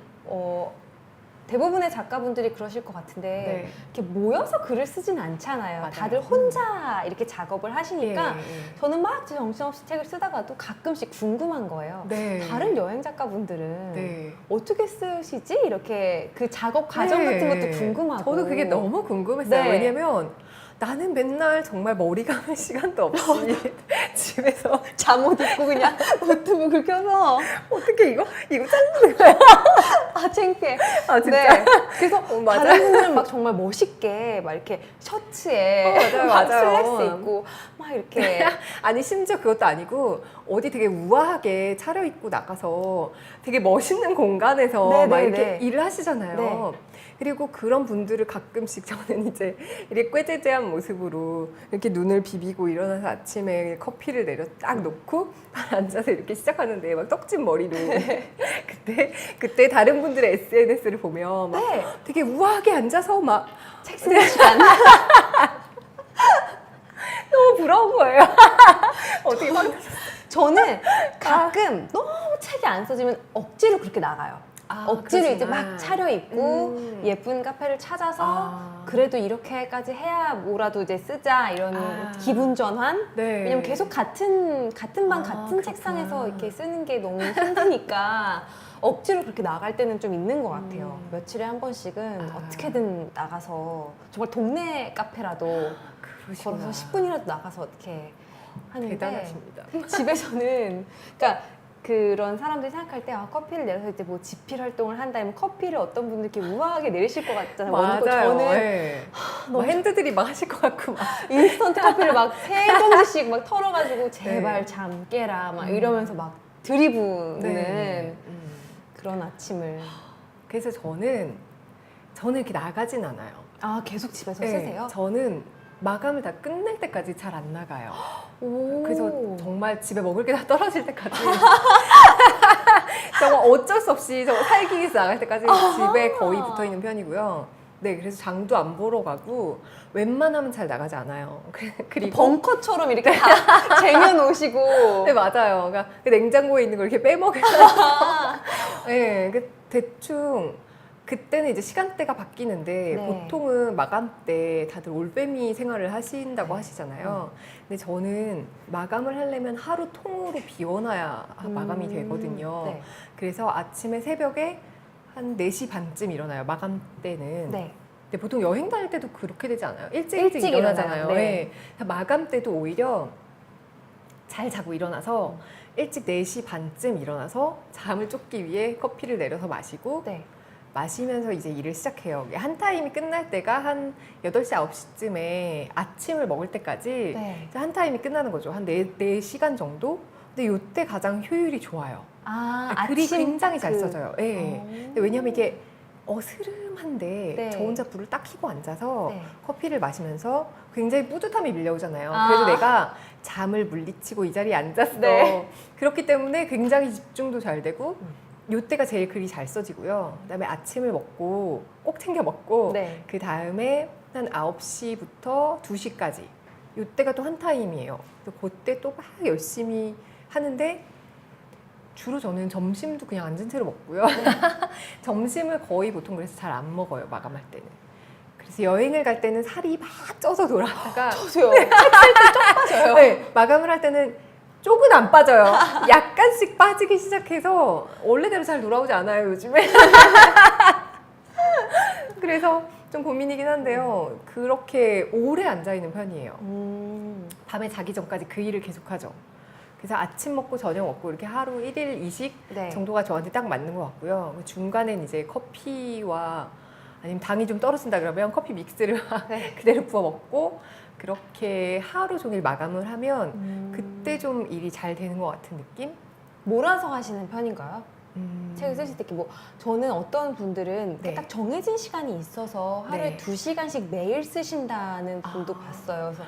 대부분의 작가분들이 그러실 것 같은데 네. 이렇게 모여서 글을 쓰진 않잖아요. 맞아요. 다들 혼자 이렇게 작업을 하시니까 예. 저는 막 정신없이 책을 쓰다가도 가끔씩 궁금한 거예요. 네. 다른 여행 작가분들은 네. 어떻게 쓰시지? 이렇게 그 작업 과정 네. 같은 것도 궁금하고. 저도 그게 너무 궁금했어요. 네. 왜냐면 나는 맨날 정말 머리 감을 시간도 없이 집에서 잠옷 입고 그냥 노트북을 켜서 어떻게 이거 자르는 거야? 아 창피해. 아 진짜? 네. 그래서 맞아. 다른 분들은 막 정말 멋있게 막 이렇게 셔츠에 맞아요, 막 맞아요. 슬랙스 입고 막 이렇게 아니 심지어 그것도 아니고 어디 되게 우아하게 차려입고 나가서 되게 멋있는 공간에서 네, 막 네, 이렇게 네. 일을 하시잖아요. 네. 그리고 그런 분들을 가끔씩 저는 이제 이렇게 꾀재재한 모습으로 이렇게 눈을 비비고 일어나서 아침에 커피를 내려 딱 놓고 앉아서 이렇게 시작하는데 막 떡진 머리로 그때 다른 분들의 SNS를 보면 막 네. 되게 우아하게 앉아서 막 책 쓰는 시간. 너무 부러운 거예요. 어떻게 막 저는 가끔 너무 책이 안 써지면 억지로 그렇게 나가요. 억지로 이제 막 차려입고 예쁜 카페를 찾아서 그래도 이렇게까지 해야 뭐라도 이제 쓰자 이런 기분 전환. 네. 왜냐면 계속 같은 방 같은 그렇구나. 책상에서 이렇게 쓰는 게 너무 힘드니까 억지로 그렇게 나갈 때는 좀 있는 것 같아요. 며칠에 한 번씩은 어떻게든 나가서 정말 동네 카페라도 그러시구나. 걸어서 10분이라도 나가서 어떻게 하는데 대단하십니다. 집에서는 그러니까 그런 사람들이 생각할 때 커피를 내려서 이제 뭐 집필 활동을 한다면 커피를 어떤 분들 이렇게 우아하게 내리실 것 같잖아요. 맞아요. 저는 네. 뭐 핸드들이 막 하실 것 같고 막. 인스턴트 커피를 막 3봉지씩 막 털어가지고 제발 네. 잠 깨라 막 이러면서 막 들이부는 네. 그런 아침을. 그래서 저는 이렇게 나가진 않아요. 아 계속 집에서 네, 쓰세요? 저는 마감을 다 끝낼 때까지 잘 안 나가요. 오. 그래서 정말 집에 먹을 게 다 떨어질 때까지 정말 어쩔 수 없이 정말 살기 위해서 나갈 때까지 집에 거의 붙어 있는 편이고요. 네, 그래서 장도 안 보러 가고 웬만하면 잘 나가지 않아요. 그리고 벙커처럼 이렇게 다 쟁여놓으시고. 네, 맞아요. 그러니까 그 냉장고에 있는 걸 이렇게 빼먹여서 네, 그 대충 그때는 이제 시간대가 바뀌는데 네. 보통은 마감 때 다들 올빼미 생활을 하신다고 네. 하시잖아요. 근데 저는 마감을 하려면 하루 통으로 비워놔야 마감이 되거든요. 네. 그래서 아침에 새벽에 한 4시 반쯤 일어나요. 마감 때는. 네. 근데 보통 여행 다닐 때도 그렇게 되지 않아요? 일찍 일찍 일어나잖아요. 일어나요. 네. 네. 마감 때도 오히려 잘 자고 일어나서 일찍 4시 반쯤 일어나서 잠을 쫓기 위해 커피를 내려서 마시고 네. 마시면서 이제 일을 시작해요. 한 타임이 끝날 때가 한 8시, 9시쯤에 아침을 먹을 때까지 네. 이제 한 타임이 끝나는 거죠. 한 4시간 정도? 근데 이때 가장 효율이 좋아요. 글이 아침 굉장히 딱 잘 써져요. 네. 근데 왜냐면 이게 어스름한데 네. 저 혼자 불을 딱 켜고 앉아서 네. 커피를 마시면서 굉장히 뿌듯함이 밀려오잖아요. 아. 그래도 내가 잠을 물리치고 이 자리에 앉았어. 네. 그렇기 때문에 굉장히 집중도 잘 되고 요때가 제일 글이 잘 써지고요. 그다음에 아침을 먹고 꼭 챙겨 먹고 네. 그 다음에 한 9시부터 2시까지 요때가 또 한 타임이에요. 그때 또 막 열심히 하는데 주로 저는 점심도 그냥 앉은 채로 먹고요. 점심을 거의 보통 그래서 잘 안 먹어요. 마감할 때는. 그래서 여행을 갈 때는 살이 막 쪄서 돌아다가 저도요. 책 쓸 때 쪽 빠져요. 네, 마감을 할 때는 쪽은 안 빠져요. 약간씩 빠지기 시작해서 원래대로 잘 돌아오지 않아요, 요즘에. 그래서 좀 고민이긴 한데요. 그렇게 오래 앉아 있는 편이에요. 밤에 자기 전까지 그 일을 계속하죠. 그래서 아침 먹고 저녁 먹고 이렇게 하루 1일 2식 네. 정도가 저한테 딱 맞는 것 같고요. 중간엔 이제 커피와 아니면 당이 좀 떨어진다 그러면 커피 믹스를 네. 그대로 부어 먹고 그렇게 하루 종일 마감을 하면 그때 좀 일이 잘 되는 것 같은 느낌? 몰아서 하시는 편인가요? 책을 쓰실 때 이렇게 뭐 저는 어떤 분들은 이렇게 네. 딱 정해진 시간이 있어서 하루에 네. 2시간씩 매일 쓰신다는 분도 아. 봤어요. 그래서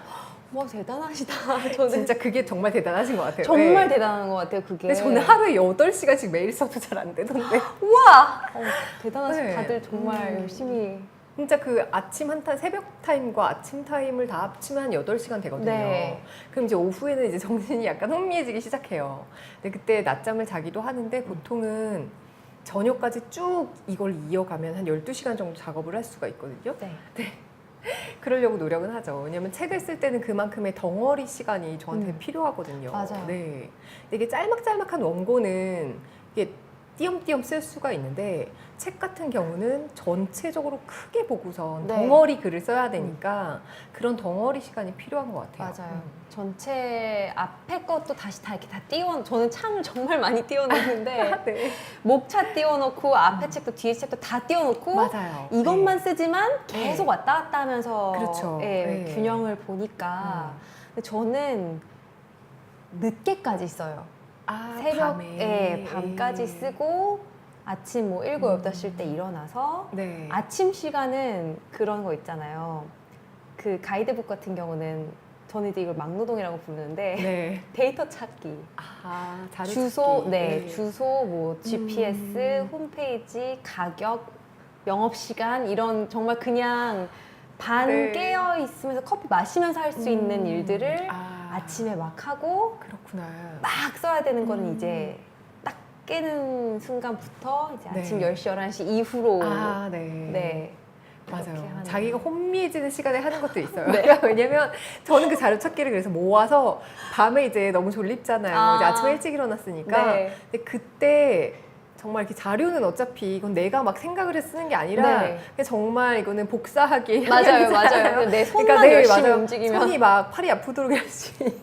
와 대단하시다. 저는 진짜 그게 정말 대단하신 것 같아요. 정말 네. 대단한 것 같아요. 그게. 근데 저는 하루에 8시간씩 매일 써도 잘 안 되던데. 우와 대단하시. 네. 다들 정말 열심히. 진짜 그 아침 한타 새벽 타임과 아침 타임을 다 합치면 한 8시간 되거든요. 네. 그럼 이제 오후에는 이제 정신이 약간 혼미해지기 시작해요. 근데 그때 낮잠을 자기도 하는데 보통은 저녁까지 쭉 이걸 이어가면 한 12시간 정도 작업을 할 수가 있거든요. 네. 그러려고 노력은 하죠. 왜냐면 책을 쓸 때는 그만큼의 덩어리 시간이 저한테 필요하거든요. 맞아요. 네. 근데 이게 짤막짤막한 원고는 이게 띄엄띄엄 쓸 수가 있는데 책 같은 경우는 전체적으로 크게 보고선 네. 덩어리 글을 써야 되니까 그런 덩어리 시간이 필요한 것 같아요. 맞아요. 전체 앞에 것도 다시 다 이렇게 다 저는 창을 정말 많이 띄워놓는데 네. 목차 띄워놓고 앞에 책도 뒤에 책도 다 띄워놓고 맞아요. 이것만 네. 쓰지만 계속 네. 왔다 갔다 하면서 그렇죠. 예, 네. 균형을 보니까 근데 저는 늦게까지 써요. 아, 새벽에 밤에. 밤까지 쓰고 아침 뭐 7, 8시일 때 일어나서 네. 아침 시간은 그런 거 있잖아요. 그 가이드북 같은 경우는 저는 이제 이걸 막노동이라고 부르는데 네. 데이터 찾기, 아, 자료 주소, 찾기. 네, 주소, 뭐 GPS, 홈페이지, 가격, 영업 시간 이런 정말 그냥 반 네. 깨어 있으면서 커피 마시면서 할 수 있는 일들을 아침에 막 하고 그렇구나. 막 써야 되는 거는 음. 이제 딱 깨는 순간부터 이제 네. 아침 10시, 11시 이후로 아, 네. 네. 그렇게 맞아요. 하는. 자기가 혼미해지는 시간에 하는 것도 있어요. 네. 왜냐면 저는 그 자료 찾기를 그래서 모아서 밤에 이제 너무 졸립잖아요. 아. 이제 아침에 일찍 일어났으니까. 네. 근데 그때 정말 이렇게 자료는 어차피 이건 내가 막 생각을 해서 쓰는 게 아니라 네. 그냥 정말 이거는 복사하기. 맞아요, 맞아요. 하잖아요. 내 손만 그러니까 네, 열심히 맞아요. 움직이면 손이 막 팔이 아프도록 열심히.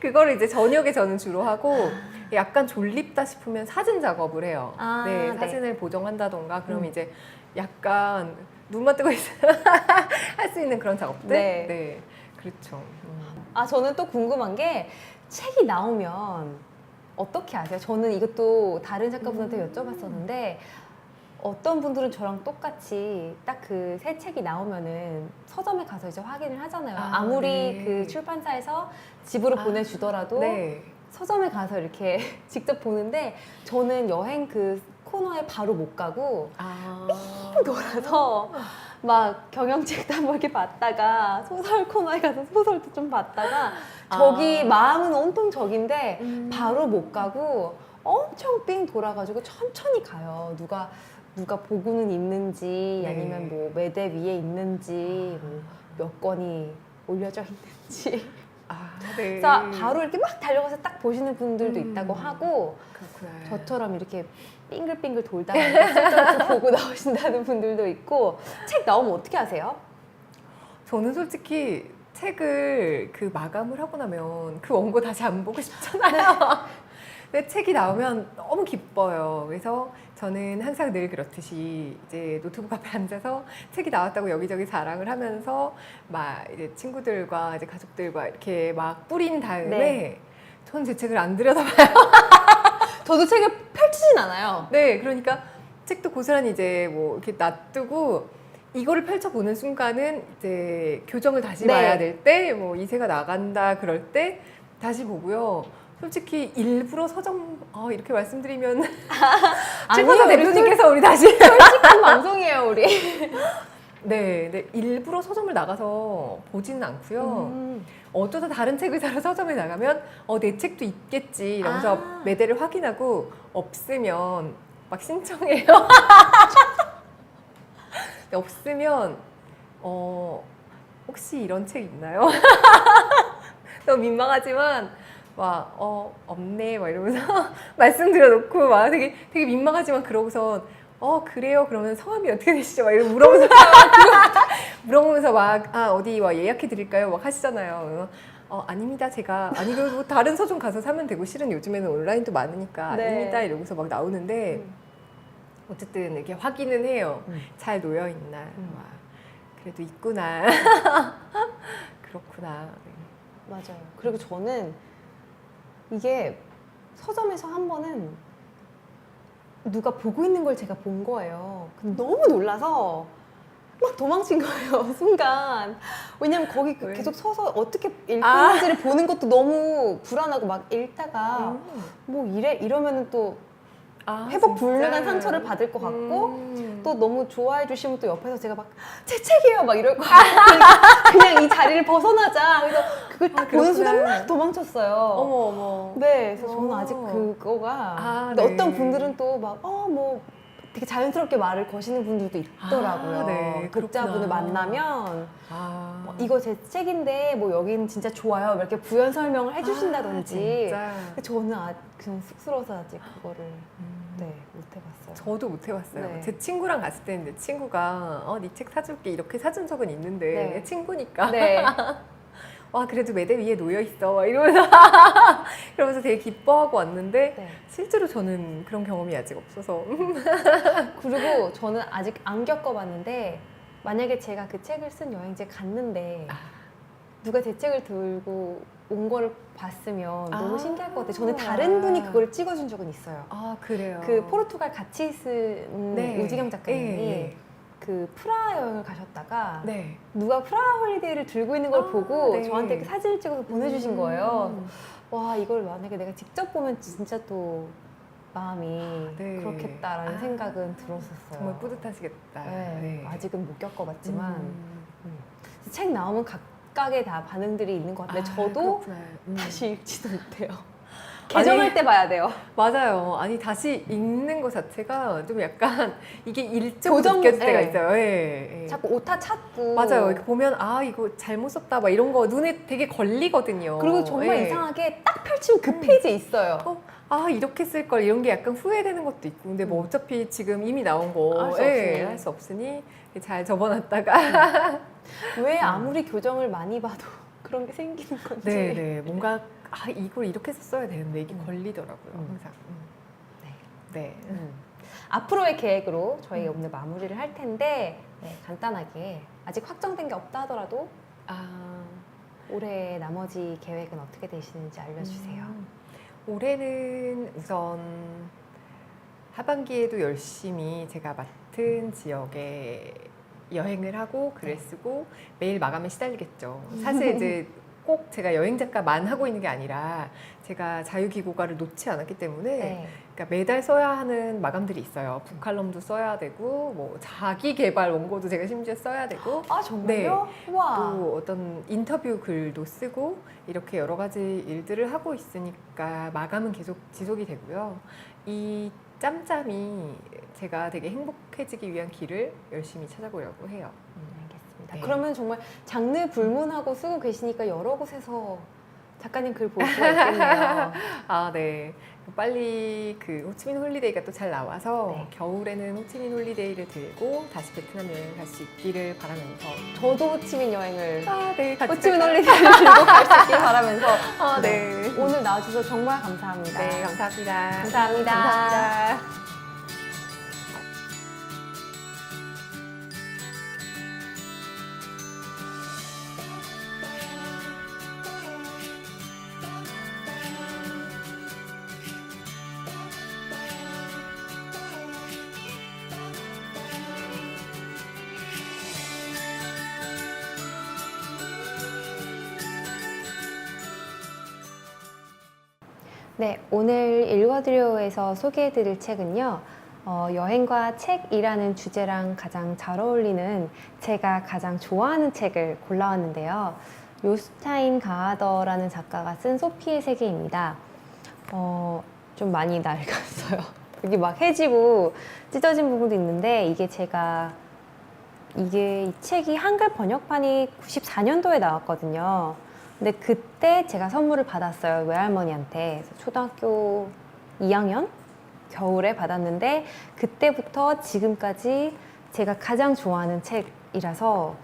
그거를 이제 저녁에 저는 주로 하고 약간 졸립다 싶으면 사진 작업을 해요. 아, 네, 네. 사진을 보정한다던가 그러면 이제 약간 눈만 뜨고 있어요. 할 수 있는 그런 작업들. 네. 네, 그렇죠. 아 저는 또 궁금한 게 책이 나오면 어떻게 아세요? 저는 이것도 다른 작가분한테 여쭤봤었는데 어떤 분들은 저랑 똑같이 딱 그 새 책이 나오면은 서점에 가서 이제 확인을 하잖아요. 아, 아무리 네. 그 출판사에서 집으로 아, 보내주더라도 네. 서점에 가서 이렇게 직접 보는데 저는 여행 그 코너에 바로 못 가고 아, 돌아서 막 경영책도 한번 이렇게 봤다가 소설 코너에 가서 소설도 좀 봤다가 저기 마음은 온통 저긴데 바로 못 가고 엄청 삥 돌아가지고 천천히 가요. 누가 보고는 있는지 네. 아니면 뭐 매대 위에 있는지 뭐 몇 권이 올려져 있는지 아, 네. 그래서 바로 이렇게 막 달려가서 딱 보시는 분들도 있다고 하고 그렇구나. 저처럼 이렇게 빙글빙글 돌다가 실제로 보고 나오신다는 분들도 있고 책 나오면 어떻게 하세요? 저는 솔직히 책을 그 마감을 하고 나면 그 원고 다시 안 보고 싶잖아요. 근데 책이 나오면 너무 기뻐요. 그래서 저는 항상 늘 그렇듯이 이제 노트북 앞에 앉아서 책이 나왔다고 여기저기 자랑을 하면서 막 이제 친구들과 이제 가족들과 이렇게 막 뿌린 다음에 네. 저는 제 책을 안 들여다봐요. 저도 책을 펼치진 않아요. 네, 그러니까 책도 고스란히 이제 뭐 이렇게 놔두고 이거를 펼쳐보는 순간은 이제 교정을 다시 네. 봐야 될 때, 뭐 이세가 나간다 그럴 때 다시 보고요. 솔직히 일부러 서점 이렇게 말씀드리면 출판사 우리 대표님께서 우리 다시 솔직한 방송이에요 우리. 네, 일부러 서점을 나가서 보지는 않고요. 어쩌다 다른 책을 사러 서점에 나가면 내 책도 있겠지 이러면서 아. 매대를 확인하고 없으면 막 신청해요. 근데 없으면 혹시 이런 책 있나요? 너무 민망하지만 막 없네 막 이러면서 말씀드려놓고 막 되게 민망하지만 그러고선 그래요 그러면 성함이 어떻게 되시죠? 막 이러고 물어보면서 막 어디 와 예약해 드릴까요? 막 하시잖아요. 아닙니다. 제가 아니 그리고 다른 서점 가서 사면 되고 실은 요즘에는 온라인도 많으니까 네. 아닙니다. 이러고서 막 나오는데 음. 어쨌든 이렇게 확인은 해요. 음. 잘 놓여 있나. 음. 와, 그래도 있구나. 그렇구나. 네. 맞아요. 그리고 저는 이게 서점에서 한 번은 누가 보고 있는 걸 제가 본 거예요. 근데 너무 놀라서 막 도망친 거예요, 순간. 왜냐면 거기 왜? 계속 서서 어떻게 읽고 아. 있는지를 보는 것도 너무 불안하고 막 읽다가 음. 뭐 이러면은 또 아, 회복 진짜? 불능한 상처를 받을 것 같고 음. 또 너무 좋아해 주시면 또 옆에서 제가 막 제 책이에요 막 이럴 거 같고 그냥 이 자리를 벗어나자. 그래서 그걸 딱 보는 그렇구나. 순간 막 도망쳤어요. 어머 어머. 네, 그래서 저는 아직 어. 그거가. 아, 근데 네. 어떤 분들은 또 막 뭐 되게 자연스럽게 말을 거시는 분들도 있더라고요. 아, 네. 독자분을 그렇구나. 만나면 아. 뭐 이거 제 책인데 뭐 여기는 진짜 좋아요 이렇게 부연 설명을 해주신다든지. 진짜. 근데 저는 그냥 쑥스러워서 아직 그거를 네, 못 해봤어요. 저도 못 해봤어요. 네. 제 친구랑 갔을 때는 내 친구가 네 책 사줄게 이렇게 사준 적은 있는데 네. 내 친구니까 네. 와 그래도 매대 위에 놓여 있어 막 이러면서 그러면서 되게 기뻐하고 왔는데 네. 실제로 저는 그런 경험이 아직 없어서 그리고 저는 아직 안 겪어봤는데 만약에 제가 그 책을 쓴 여행지에 갔는데 누가 제 책을 들고 온 거를 봤으면 너무 신기할 것 같아요. 저는 다른 분이 그걸 찍어준 적은 있어요. 아 그래요. 그 포르투갈 같이 쓴 네. 우지경 작가님이 네. 그 프라하 여행을 가셨다가 네. 누가 프라하 홀리데이를 들고 있는 걸 보고 네. 저한테 그 사진을 찍어서 보내주신 거예요. 와 이걸 만약에 내가 직접 보면 진짜 또 마음이 네. 그렇겠다라는 생각은 들었었어요. 정말 뿌듯하시겠다. 네, 네. 아직은 못 겪어봤지만 음. 책 나오면 각각의 다 반응들이 있는 것 같은데 저도 그렇구나. 다시 읽지도 못해요. 개정할 때 봐야 돼요. 맞아요. 아니 다시 읽는 것 자체가 좀 약간 이게 일적으로 고정- 느껴질 때가 네. 있어요. 예, 예. 자꾸 오타 찾고 맞아요. 이렇게 보면 이거 잘못 썼다 막 이런 거 눈에 되게 걸리거든요. 그리고 정말 예. 이상하게 딱 펼치면 그 페이지에 있어요. 이렇게 쓸 걸 이런 게 약간 후회되는 것도 있고 근데 뭐 어차피 지금 이미 나온 거 할수 없으니. 할 수 없으니 잘 접어놨다가 왜 아무리 교정을 많이 봐도 그런 게 생기는 건지. 네네 뭔가 이걸 이렇게 썼어야 되는데 이게 걸리더라고요 항상. 네. 앞으로의 계획으로 저희 오늘 마무리를 할 텐데 네, 간단하게 아직 확정된 게 없다 하더라도 올해 나머지 계획은 어떻게 되시는지 알려주세요. 올해는 우선 하반기에도 열심히 제가 맡은 지역에 여행을 하고 글을 쓰고 매일 마감에 시달리겠죠. 사실 이제 꼭 제가 여행 작가만 하고 있는 게 아니라 제가 자유기고가를 놓지 않았기 때문에 네. 그러니까 매달 써야 하는 마감들이 있어요. 북칼럼도 써야 되고 뭐 자기 개발 원고도 제가 심지어 써야 되고 아 정말요? 와. 또 어떤 인터뷰 글도 쓰고 이렇게 여러 가지 일들을 하고 있으니까 마감은 계속 지속이 되고요. 이 짬짬이 제가 되게 행복해지기 위한 길을 열심히 찾아보려고 해요. 알겠습니다. 네. 그러면 정말 장르 불문하고 쓰고 계시니까 여러 곳에서 작가님 글 볼 수가 있겠네요. 네. 빨리 그 호치민 홀리데이가 또 잘 나와서 네. 겨울에는 호치민 홀리데이를 들고 다시 베트남 여행 갈 수 있기를 바라면서 저도 호치민 여행을 네, 같이 호치민 갈까요? 홀리데이를 들고 갈 수 있길 바라면서 네. 오늘 나와주셔서 정말 감사합니다. 네, 감사합니다. 감사합니다. 감사합니다. 네, 오늘 읽어드려에서 소개해드릴 책은요. 여행과 책이라는 주제랑 가장 잘 어울리는 제가 가장 좋아하는 책을 골라왔는데요. 요스타인 가하더라는 작가가 쓴 소피의 세계입니다. 좀 많이 낡았어요. 여기 막 해지고 찢어진 부분도 있는데 이 책이 한글 번역판이 94년도에 나왔거든요. 근데 그때 제가 선물을 받았어요. 외할머니한테. 그래서 초등학교 2학년? 겨울에 받았는데 그때부터 지금까지 제가 가장 좋아하는 책이라서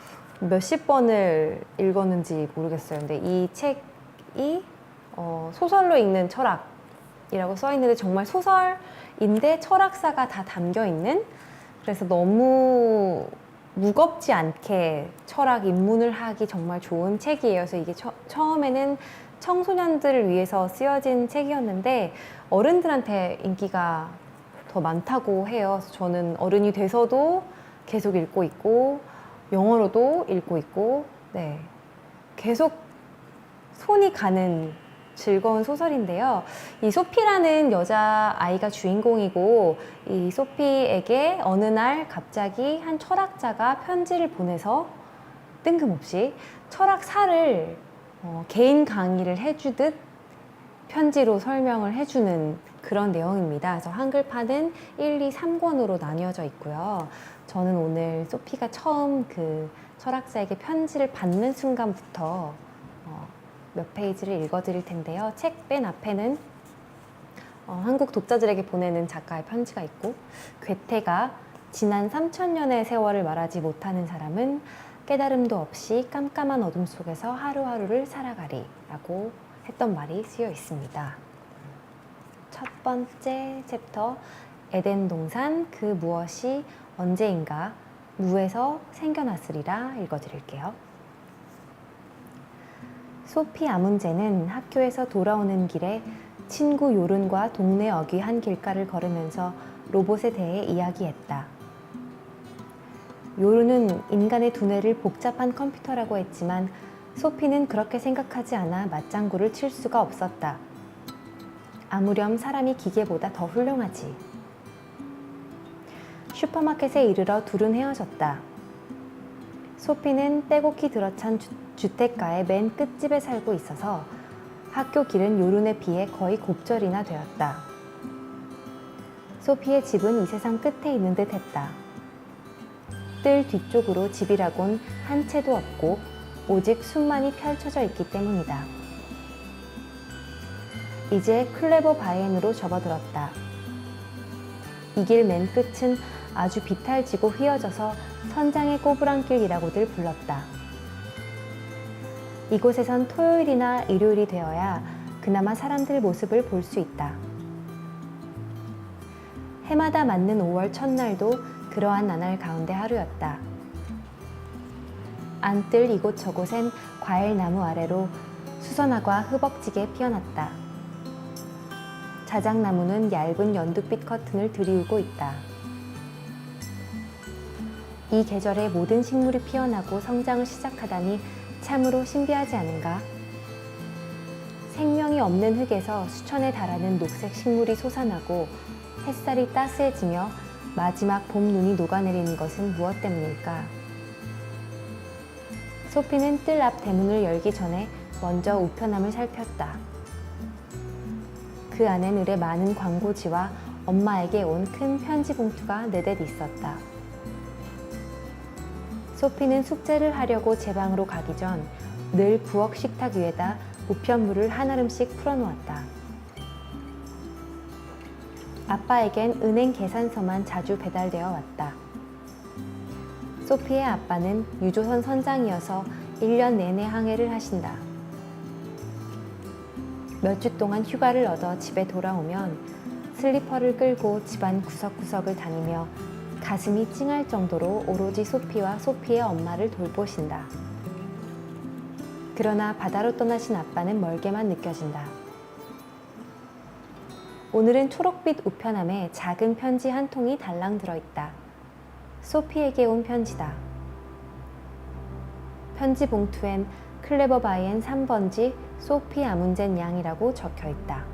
몇십 번을 읽었는지 모르겠어요. 근데 이 책 제목이 소설로 읽는 철학이라고 써 있는데 정말 소설인데 철학사가 다 담겨 있는, 그래서 너무 무겁지 않게 철학 입문을 하기 정말 좋은 책이에요. 그래서 이게 처음에는 청소년들을 위해서 쓰여진 책이었는데 어른들한테 인기가 더 많다고 해요. 그래서 저는 어른이 돼서도 계속 읽고 있고 영어로도 읽고 있고, 네, 계속 손이 가는 즐거운 소설인데요. 이 소피라는 여자아이가 주인공이고, 이 소피에게 어느 날 갑자기 한 철학자가 편지를 보내서 뜬금없이 철학사를 개인 강의를 해주듯 편지로 설명을 해주는 그런 내용입니다. 그래서 한글판은 1, 2, 3권으로 나뉘어져 있고요. 저는 오늘 소피가 처음 그 철학자에게 편지를 받는 순간부터 몇 페이지를 읽어드릴 텐데요. 책 맨 앞에는 한국 독자들에게 보내는 작가의 편지가 있고, 괴테가 지난 3000년의 세월을 말하지 못하는 사람은 깨달음도 없이 깜깜한 어둠 속에서 하루하루를 살아가리 라고 했던 말이 쓰여 있습니다. 첫 번째 챕터, 에덴 동산 그 무엇이 언제인가 무에서 생겨났으리라 읽어드릴게요. 소피 아문제는 학교에서 돌아오는 길에 친구 요른과 동네 어귀 한 길가를 걸으면서 로봇에 대해 이야기했다. 요른은 인간의 두뇌를 복잡한 컴퓨터라고 했지만 소피는 그렇게 생각하지 않아 맞장구를 칠 수가 없었다. 아무렴 사람이 기계보다 더 훌륭하지. 슈퍼마켓에 이르러 둘은 헤어졌다. 소피는 빼곡히 들어찬 주택가의 맨 끝집에 살고 있어서 학교 길은 요른에 비해 거의 곱절이나 되었다. 소피의 집은 이 세상 끝에 있는 듯 했다. 뜰 뒤쪽으로 집이라곤 한 채도 없고 오직 숲만이 펼쳐져 있기 때문이다. 이제 클레버 바이엔으로 접어들었다. 이 길 맨 끝은 아주 비탈지고 휘어져서 선장의 꼬부랑길이라고들 불렀다. 이곳에선 토요일이나 일요일이 되어야 그나마 사람들 모습을 볼 수 있다. 해마다 맞는 5월 첫날도 그러한 나날 가운데 하루였다. 안뜰 이곳저곳엔 과일나무 아래로 수선화가 흐벅지게 피어났다. 자작나무는 얇은 연두빛 커튼을 들이우고 있다. 이 계절에 모든 식물이 피어나고 성장을 시작하다니 참으로 신비하지 않은가? 생명이 없는 흙에서 수천에 달하는 녹색 식물이 솟아나고 햇살이 따스해지며 마지막 봄 눈이 녹아내리는 것은 무엇 때문일까? 소피는 뜰 앞 대문을 열기 전에 먼저 우편함을 살폈다. 그 안엔 을에 많은 광고지와 엄마에게 온 큰 편지 봉투가 네댓 있었다. 소피는 숙제를 하려고 제 방으로 가기 전 늘 부엌 식탁 위에다 우편물을 한아름씩 풀어놓았다. 아빠에겐 은행 계산서만 자주 배달되어 왔다. 소피의 아빠는 유조선 선장이어서 1년 내내 항해를 하신다. 몇 주 동안 휴가를 얻어 집에 돌아오면 슬리퍼를 끌고 집안 구석구석을 다니며 가슴이 찡할 정도로 오로지 소피와 소피의 엄마를 돌보신다. 그러나 바다로 떠나신 아빠는 멀게만 느껴진다. 오늘은 초록빛 우편함에 작은 편지 한 통이 달랑 들어있다. 소피에게 온 편지다. 편지 봉투엔 클레버 바이엔 3번지 소피 아문젠 양이라고 적혀있다.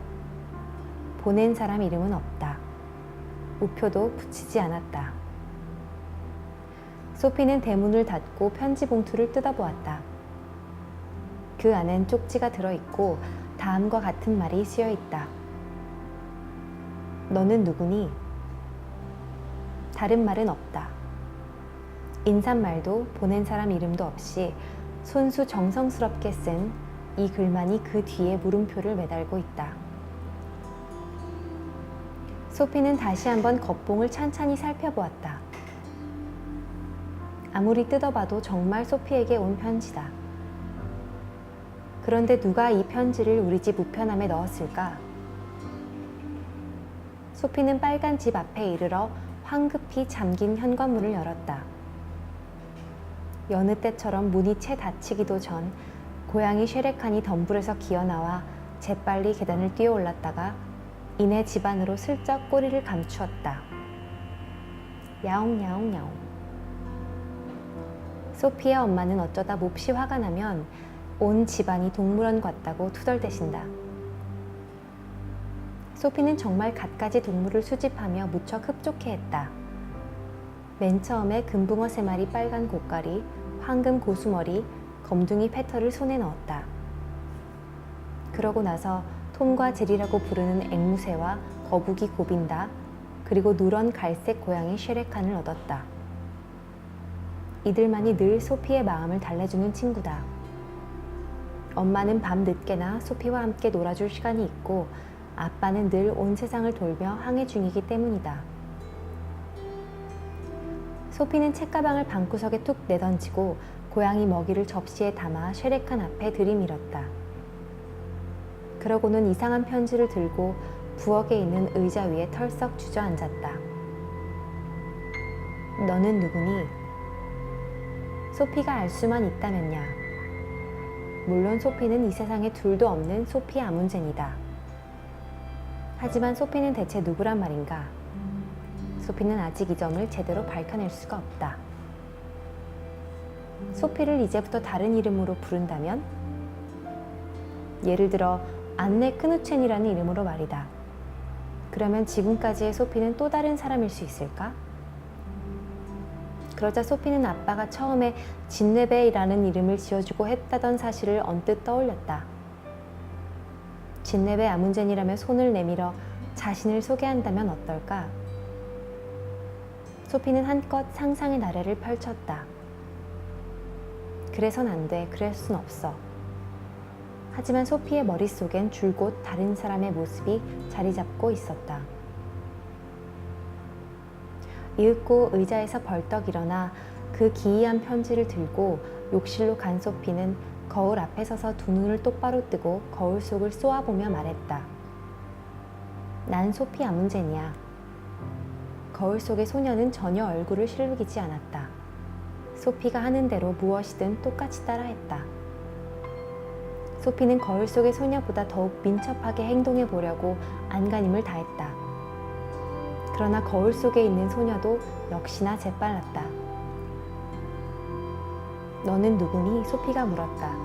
보낸 사람 이름은 없다. 우표도 붙이지 않았다. 소피는 대문을 닫고 편지 봉투를 뜯어보았다. 그 안엔 쪽지가 들어있고 다음과 같은 말이 쓰여있다. 너는 누구니? 다른 말은 없다. 인사말도 보낸 사람 이름도 없이 손수 정성스럽게 쓴 이 글만이 그 뒤에 물음표를 매달고 있다. 소피는 다시 한번 겉봉을 찬찬히 살펴보았다. 아무리 뜯어봐도 정말 소피에게 온 편지다. 그런데 누가 이 편지를 우리 집 우편함에 넣었을까? 소피는 빨간 집 앞에 이르러 황급히 잠긴 현관문을 열었다. 여느 때처럼 문이 채 닫히기도 전 고양이 쉐레칸이 덤불에서 기어나와 재빨리 계단을 뛰어 올랐다가 이내 집 안으로 슬쩍 꼬리를 감추었다. 야옹야옹야옹. 소피의 엄마는 어쩌다 몹시 화가 나면 온 집안이 동물원 같다고 투덜대신다. 소피는 정말 갖가지 동물을 수집하며 무척 흡족해했다. 맨 처음에 금붕어 3마리 빨간 고가리, 황금 고수머리, 검둥이 패터를 손에 넣었다. 그러고 나서 톰과 제리라고 부르는 앵무새와 거북이 고빈다, 그리고 누런 갈색 고양이 쉐레칸을 얻었다. 이들만이 늘 소피의 마음을 달래주는 친구다. 엄마는 밤 늦게나 소피와 함께 놀아줄 시간이 있고 아빠는 늘 온 세상을 돌며 항해 중이기 때문이다. 소피는 책가방을 방구석에 툭 내던지고 고양이 먹이를 접시에 담아 쉐레칸 앞에 들이밀었다. 그러고는 이상한 편지를 들고 부엌에 있는 의자 위에 털썩 주저앉았다. 너는 누구니? 소피가 알 수만 있다면야. 물론 소피는 이 세상에 둘도 없는 소피 아문젠이다. 하지만 소피는 대체 누구란 말인가? 소피는 아직 이 점을 제대로 밝혀낼 수가 없다. 소피를 이제부터 다른 이름으로 부른다면? 예를 들어 안네 크누첸이라는 이름으로 말이다. 그러면 지금까지의 소피는 또 다른 사람일 수 있을까? 그러자 소피는 아빠가 처음에 진네베이라는 이름을 지어주고 했다던 사실을 언뜻 떠올렸다. 진네베 아문젠이라며 손을 내밀어 자신을 소개한다면 어떨까? 소피는 한껏 상상의 나래를 펼쳤다. 그래선 안 돼, 그럴 순 없어. 하지만 소피의 머릿속엔 줄곧 다른 사람의 모습이 자리 잡고 있었다. 이윽고 의자에서 벌떡 일어나 그 기이한 편지를 들고 욕실로 간 소피는 거울 앞에 서서 두 눈을 똑바로 뜨고 거울 속을 쏘아보며 말했다. 난 소피 아문젠이야. 거울 속의 소녀는 전혀 얼굴을 실룩이지 않았다. 소피가 하는 대로 무엇이든 똑같이 따라했다. 소피는 거울 속의 소녀보다 더욱 민첩하게 행동해 보려고 안간힘을 다했다. 그러나 거울 속에 있는 소녀도 역시나 재빨랐다. 너는 누구니? 소피가 물었다.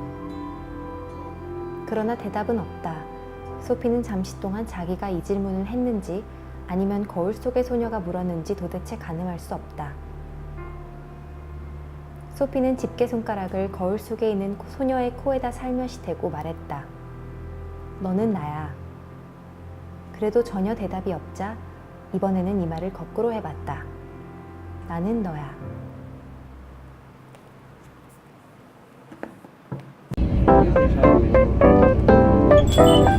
그러나 대답은 없다. 소피는 잠시 동안 자기가 이 질문을 했는지 아니면 거울 속의 소녀가 물었는지 도대체 가늠할 수 없다. 소피는 집게 손가락을 거울 속에 있는 소녀의 코에다 살며시 대고 말했다. 너는 나야. 그래도 전혀 대답이 없자 이번에는 이 말을 거꾸로 해봤다. 나는 너야. 잘